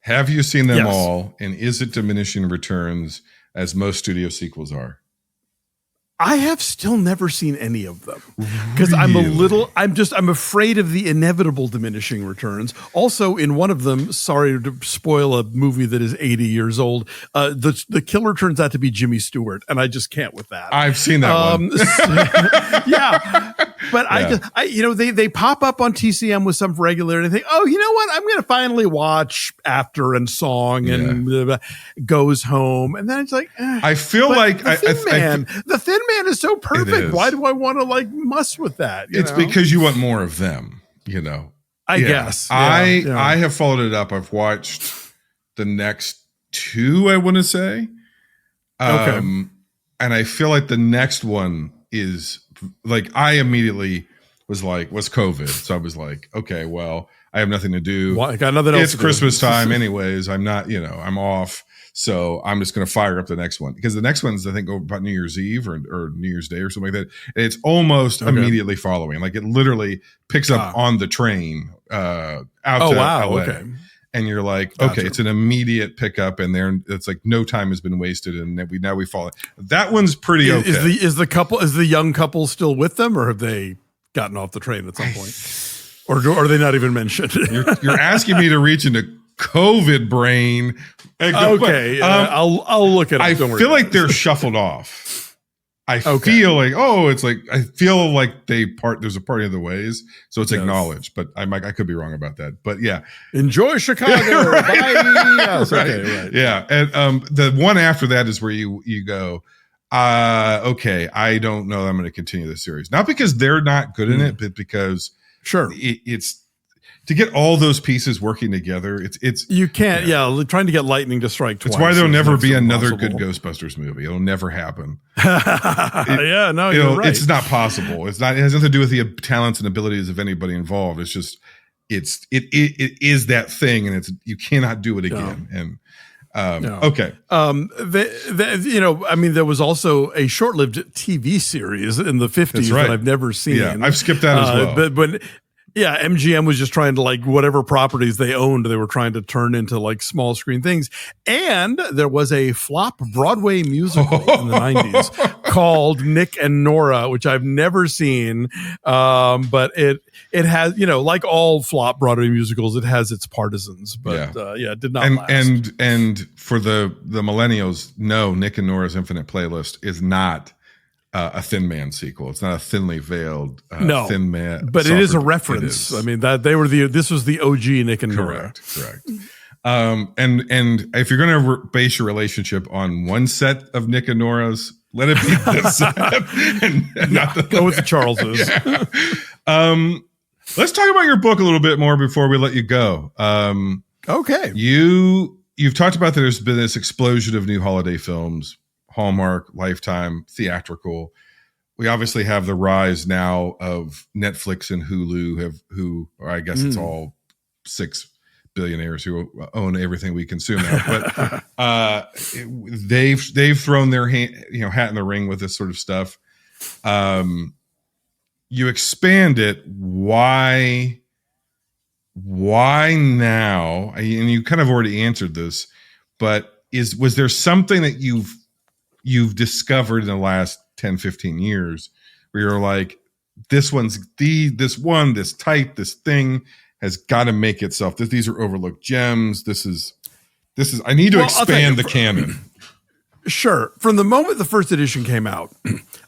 S2: Have you seen them all? And is it diminishing returns as most studio sequels are?
S3: I have still never seen any of them because I'm afraid of the inevitable diminishing returns. Also, in one of them, sorry to spoil a movie that is 80 years old, the killer turns out to be Jimmy Stewart, and I just can't with that.
S2: I've seen that one.
S3: But they pop up on TCM with some regularity and think, oh, you know what? I'm going to finally watch After and Song and Goes Home. And then it's like,
S2: I feel like
S3: the Thin Man is so perfect. Why do I want to like muss with that?
S2: It's because you want more of them,
S3: I guess.
S2: I have followed it up. I've watched the next 2, I want to say. Okay. And I feel like the next one is like, I immediately was COVID. So I was like, okay, well, I have nothing to do.
S3: I got nothing else.
S2: It's Christmas time anyways. I'm not, I'm off. So I'm just going to fire up the next one, because the next one's, I think, about New Year's Eve or New Year's Day or something like that. And it's almost immediately following. Like it literally picks up on the train out to LA. Okay. And you're like, okay, it's an immediate pickup, and it's like no time has been wasted, and now we follow. That one's pretty okay.
S3: Is the young couple still with them, or have they gotten off the train at some point, or are they not even mentioned?
S2: You're asking me to reach into COVID brain.
S3: Okay, I'll look at it.
S2: I feel like they're shuffled off. I feel like, I feel like there's a party of the ways, so it's acknowledged, but I could be wrong about that. But yeah,
S3: enjoy Chicago.
S2: Right.
S3: Bye. Yes,
S2: right. Okay, right. Yeah, and the one after that is where you go, okay, I don't know that I'm going to continue the series, not because they're not good in it, but because it's to get all those pieces working together. It's
S3: you can't. Trying to get lightning to strike twice.
S2: It's why there'll never be another good Ghostbusters movie. It'll never happen.
S3: You're right.
S2: It's not possible. It has nothing to do with the talents and abilities of anybody involved. It's just it is that thing, and you cannot do it again. And okay.
S3: There was also a short-lived TV series in the 50s that I've never seen.
S2: Yeah, I've skipped that as well.
S3: Yeah, MGM was just trying to like whatever properties they owned, they were trying to turn into like small screen things. And there was a flop Broadway musical in the 90s called Nick and Nora, which I've never seen. But it has, like all flop Broadway musicals, it has its partisans. But it did not last.
S2: And for the millennials, no, Nick and Nora's Infinite Playlist is not a Thin Man sequel. It's not a thinly veiled Thin Man,
S3: but it is a reference. I mean, that this was the OG Nick and Nora.
S2: Correct. And if you're going to base your relationship on one set of Nick and Nora's, let it be this set. and
S3: go with the Charleses.
S2: Yeah. Let's talk about your book a little bit more before we let you go.
S3: Okay.
S2: You've talked about that there's been this explosion of new holiday films. Hallmark, Lifetime, theatrical. We obviously have the rise now of Netflix and Hulu, or I guess it's all 6 billionaires who own everything we consume now. But they've thrown their hat in the ring with this sort of stuff. You expand it. Why now? And you kind of already answered this, but was there something that you've discovered in the last 10, 15 years where you're like, this thing has got to make itself. These are overlooked gems. This is, I need to expand the canon.
S3: Sure. From the moment the first edition came out,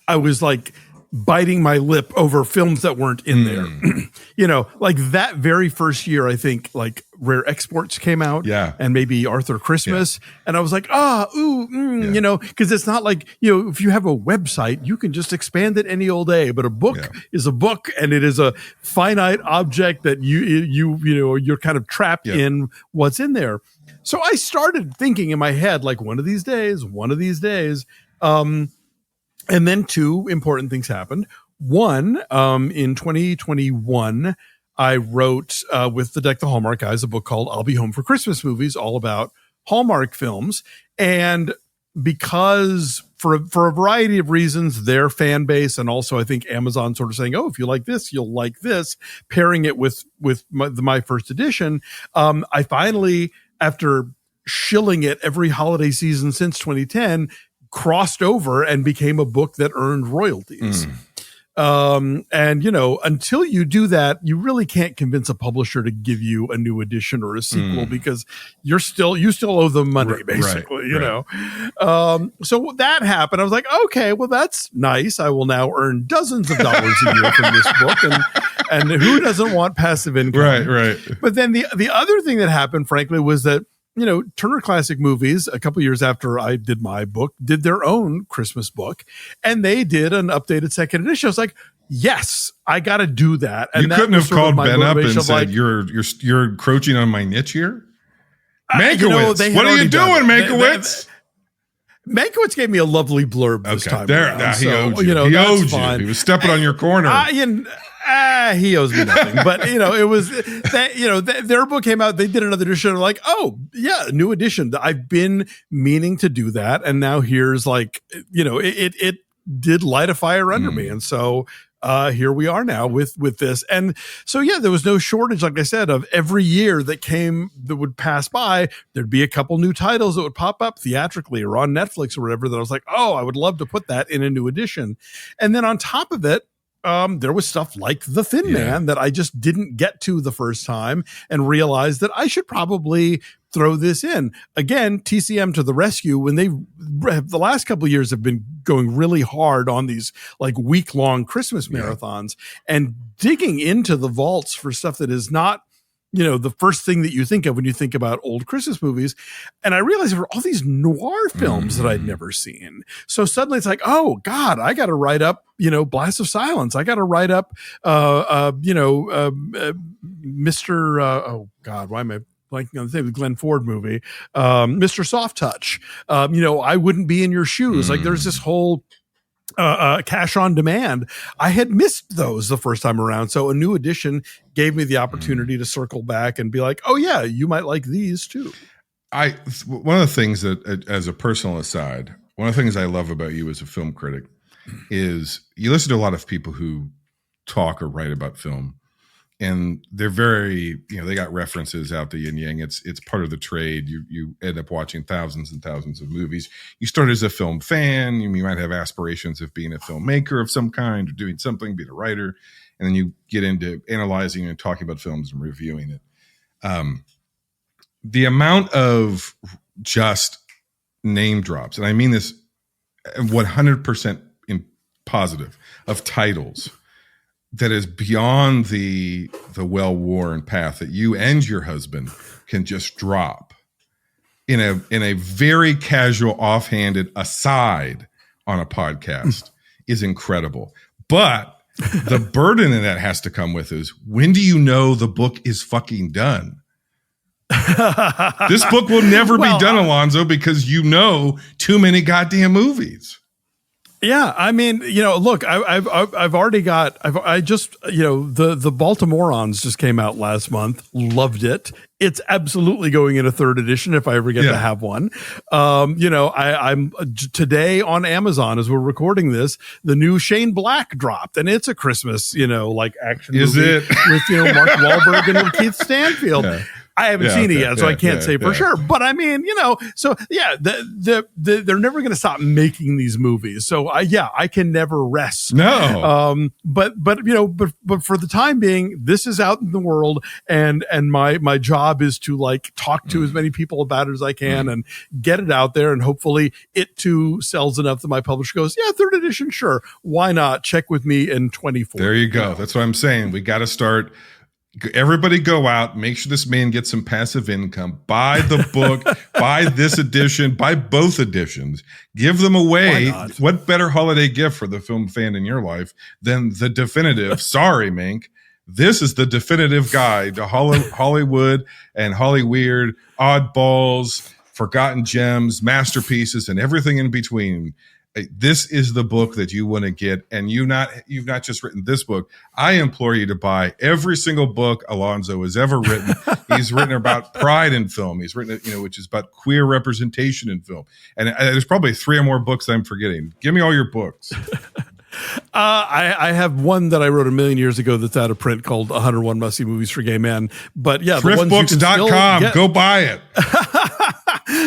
S3: I was like biting my lip over films that weren't in there. Like that very first year, I think like Rare Exports came out, and maybe Arthur Christmas, and I was like, because it's not like if you have a website, you can just expand it any old day, but a book is a book, and it is a finite object that you're kind of trapped in what's in there. So I started thinking in my head like one of these days. And then two important things happened. One, in 2021, I wrote with the Deck the Hallmark guys a book called I'll Be Home for Christmas Movies, all about Hallmark films. And because for a variety of reasons, their fan base and also I think Amazon sort of saying, oh, if you like this, you'll like this, pairing it with my first edition, I finally, after shilling it every holiday season since 2010, crossed over and became a book that earned royalties. And until you do that, you really can't convince a publisher to give you a new edition or a sequel because you still owe them money, basically, you know? So that happened. I was like, okay, well, that's nice. I will now earn dozens of dollars a year from this book. And who doesn't want passive income?
S2: Right.
S3: But then the other thing that happened, frankly, was that Turner Classic Movies, a couple years after I did my book, did their own Christmas book, and they did an updated second edition. I was like, yes, I got to do that. And
S2: you couldn't have called Ben up and said, you're encroaching on my niche here? Mankiewicz, what are you doing, Mankiewicz?
S3: Mankiewicz gave me a lovely blurb this time.
S2: He owed you. He owed you. He was stepping on your corner.
S3: He owes me nothing, but it was that, their book came out. They did another edition. I'm like, oh yeah, new edition. I've been meaning to do that. And now here's like, it did light a fire under me. And so, here we are now with this. And so, there was no shortage, like I said, of every year that would pass by, there'd be a couple new titles that would pop up theatrically or on Netflix or whatever that I was like, oh, I would love to put that in a new edition. And then on top of it, there was stuff like The Thin Man that I just didn't get to the first time and realized that I should probably throw this in. Again, TCM to the rescue when the last couple of years have been going really hard on these like week-long Christmas marathons and digging into the vaults for stuff that is not the first thing that you think of when you think about old Christmas movies. And I realized there were all these noir films that I'd never seen. So suddenly it's like, oh God, I got to write up, Blast of Silence. I got to write up, Mr. Oh God, why am I blanking on the name? The Glenn Ford movie, Mr. Soft Touch. I Wouldn't Be in Your Shoes. Like there's this whole, Cash on Demand. I had missed those the first time around. So a new edition gave me the opportunity to circle back and be like, oh yeah, you might like these too.
S2: One of the things that, as a personal aside, one of the things I love about you as a film critic is you listen to a lot of people who talk or write about film. and they're very, they got references out the yin yang. It's part of the trade. You end up watching thousands and thousands of movies. You start as a film fan. You might have aspirations of being a filmmaker of some kind or doing something, being a writer, and then you get into analyzing and talking about films and reviewing it. The amount of just name drops, and I mean this 100% in positive, of titles that is beyond the well-worn path that you and your husband can just drop in a very casual, offhanded aside on a podcast is incredible. But the burden in that has to come with is, when do you know the book is fucking done? This book will never be done, Alonso, because too many goddamn movies.
S3: Yeah, I mean, look, I've already got, I just, the Baltimoreans just came out last month. Loved it. It's absolutely going in a third edition if I ever get to have one. I'm today on Amazon as we're recording this, the new Shane Black dropped, and it's a Christmas, action movie with Mark Wahlberg and Keith Stanfield. Yeah. I haven't seen it yet, so I can't say for sure. But I mean, they're never going to stop making these movies. So I can never rest.
S2: No.
S3: But for the time being, this is out in the world, and my job is to talk to as many people about it as I can and get it out there, and hopefully it too sells enough that my publisher goes, yeah, third edition, sure, why not? Check with me in 24.
S2: There you go. That's what I'm saying. We got to start. Everybody go out, make sure this man gets some passive income, buy the book, buy this edition, buy both editions, give them away. What better holiday gift for the film fan in your life than the definitive? Sorry, Mink. This is the definitive guide to Hollywood and Hollyweird, oddballs, forgotten gems, masterpieces, and everything in between. This is the book that you want to get, and you've not just written this book. I implore you to buy every single book Alonso has ever written. He's written about pride in film. He's written, which is about queer representation in film. And there's probably 3 or more books I'm forgetting. Give me all your books.
S3: I have one that I wrote 1 million years ago that's out of print called 101 Must-See Movies for Gay Men. But yeah,
S2: thriftbooks.com. Go buy it.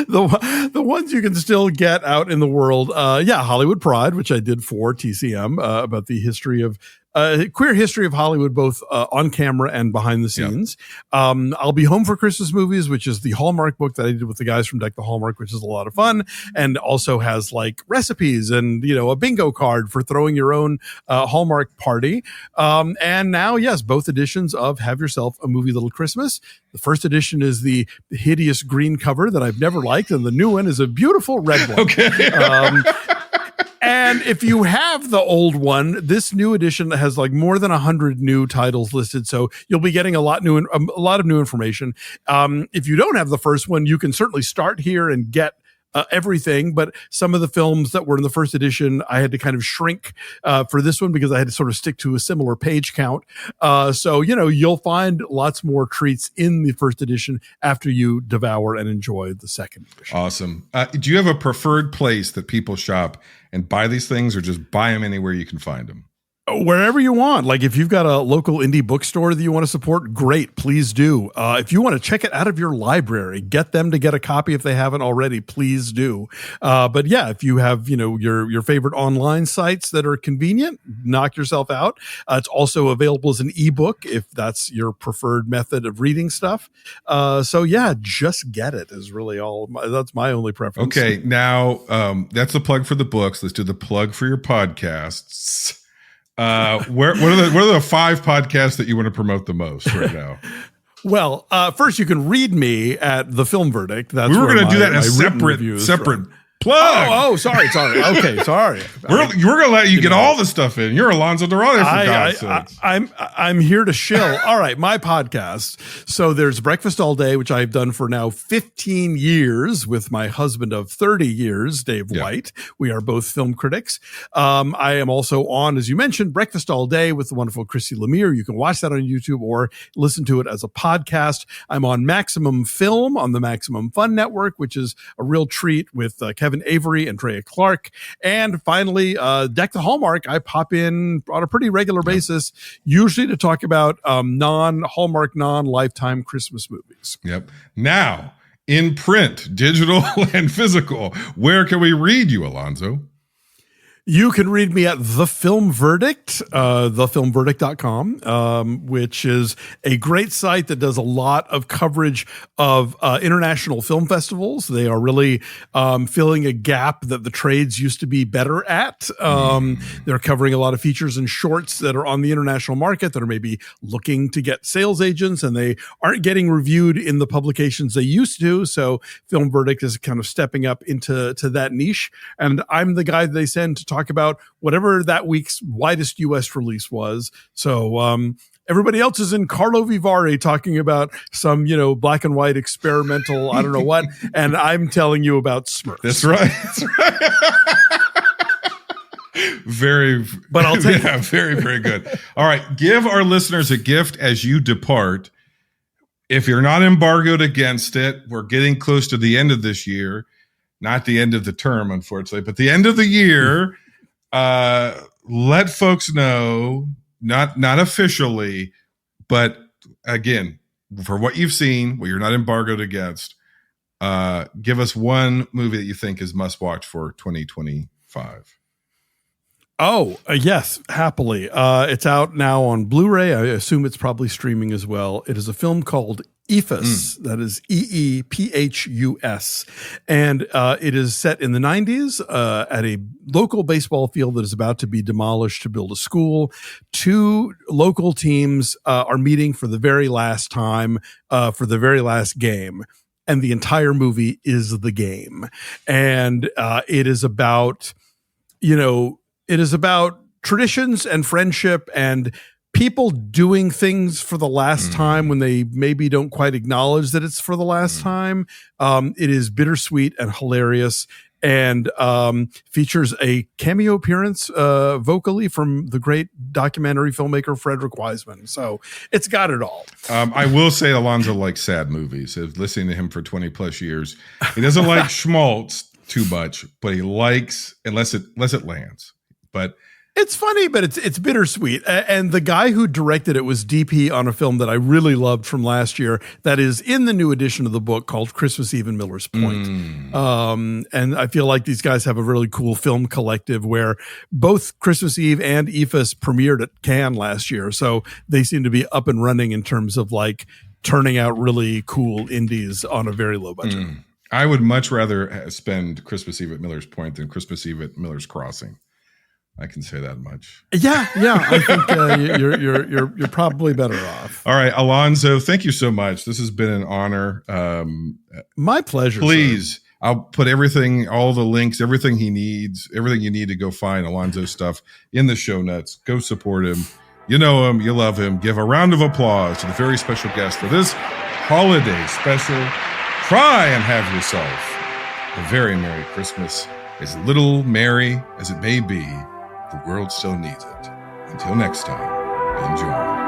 S3: The ones you can still get out in the world. Hollywood Pride, which I did for TCM, about the history of queer history of Hollywood, both on camera and behind the scenes. Yep. I'll Be Home for Christmas Movies, which is the Hallmark book that I did with the guys from Deck the Hallmark, which is a lot of fun, and also has recipes and a bingo card for throwing your own Hallmark party. And now, yes, both editions of Have Yourself a Movie Little Christmas. The first edition is the hideous green cover that I've never liked, and the new one is a beautiful red one.
S2: Okay.
S3: And if you have the old one, this new edition has more than 100 new titles listed, so you'll be getting a lot of new information. If you don't have the first one, you can certainly start here and get everything, but some of the films that were in the first edition, I had to kind of shrink for this one because I had to sort of stick to a similar page count. So, you'll find lots more treats in the first edition after you devour and enjoy the second edition.
S2: Awesome. Do you have a preferred place that people shop and buy these things, or just buy them anywhere you can find them?
S3: Wherever you want. If you've got a local indie bookstore that you want to support, great, please do. If you want to check it out of your library, get them to get a copy if they haven't already, please do. But yeah, if you have, your favorite online sites that are convenient, knock yourself out. It's also available as an ebook if that's your preferred method of reading stuff. So yeah, just get it is really that's my only preference.
S2: Okay. Now, that's the plug for the books. Let's do the plug for your podcasts. What are the 5 podcasts that you want to promote the most right now?
S3: Well, first you can read me at The Film Verdict. That's
S2: we were going to do that in a separate plug.
S3: Oh, sorry. Okay, sorry.
S2: We're going to let you get all the stuff in. You're Alonso Duralde, for God's sakes.
S3: I'm here to shill. All right, my podcast. So there's Breakfast All Day, which I've done for now 15 years with my husband of 30 years, Dave White. We are both film critics. I am also on, as you mentioned, Breakfast All Day with the wonderful Chrissy Lemire. You can watch that on YouTube or listen to it as a podcast. I'm on Maximum Film on the Maximum Fun Network, which is a real treat with Kevin Kevin Avery, Andrea Clark. And finally, Deck the Hallmark. I pop in on a pretty regular basis, usually to talk about non-Hallmark, non-Lifetime Christmas movies.
S2: Yep. Now, in print, digital, and physical, where can we read you, Alonso?
S3: You can read me at The Film Verdict, thefilmverdict.com, which is a great site that does a lot of coverage of international film festivals. They are really filling a gap that the trades used to be better at. They're covering a lot of features and shorts that are on the international market that are maybe looking to get sales agents, and they aren't getting reviewed in the publications they used to. So Film Verdict is kind of stepping up into that niche. And I'm the guy they send to talk about whatever that week's widest U.S. release was. So everybody else is in Carlo Vivari talking about some, black and white experimental, I don't know what, and I'm telling you about Smurfs.
S2: That's right. That's right.
S3: But I'll take it.
S2: Very, very good. All right. Give our listeners a gift as you depart. If you're not embargoed against it, we're getting close to the end of this year, not the end of the term, unfortunately, but the end of the year. Let folks know, not officially, but again, for what you've seen, what you're not embargoed against, give us one movie that you think is must watch for 2025.
S3: Oh, yes, happily. It's out now on Blu-ray. I assume it's probably streaming as well. It is a film called Eephus, that is Eephus, and it is set in the 90s at a local baseball field that is about to be demolished to build a school. Two local teams are meeting for the very last time for the very last game, and the entire movie is the game. And it is about, traditions and friendship and people doing things for the last time when they maybe don't quite acknowledge that it's for the last time. It is bittersweet and hilarious, and features a cameo appearance vocally from the great documentary filmmaker Frederick Wiseman. So it's got it all.
S2: I will say Alonso likes sad movies. Listening to him for 20 plus years, he doesn't like schmaltz too much, but he likes unless it lands. But
S3: it's funny, but it's bittersweet. And the guy who directed it was DP on a film that I really loved from last year that is in the new edition of the book called Christmas Eve in Miller's Point. And I feel like these guys have a really cool film collective where both Christmas Eve and Eephus premiered at Cannes last year. So they seem to be up and running in terms of like turning out really cool indies on a very low budget.
S2: I would much rather spend Christmas Eve at Miller's Point than Christmas Eve at Miller's Crossing. I can say that much. Yeah.
S3: I think you're probably better off.
S2: All right, Alonso, thank you so much. This has been an honor.
S3: My pleasure.
S2: Please, sir. I'll put everything, all the links, everything he needs, everything you need to go find Alonso's stuff in the show notes. Go support him. You know him. You love him. Give a round of applause to the very special guest for this holiday special. Try and have yourself a very Merry Christmas. As little merry as it may be, the world still needs it. Until next time, enjoy.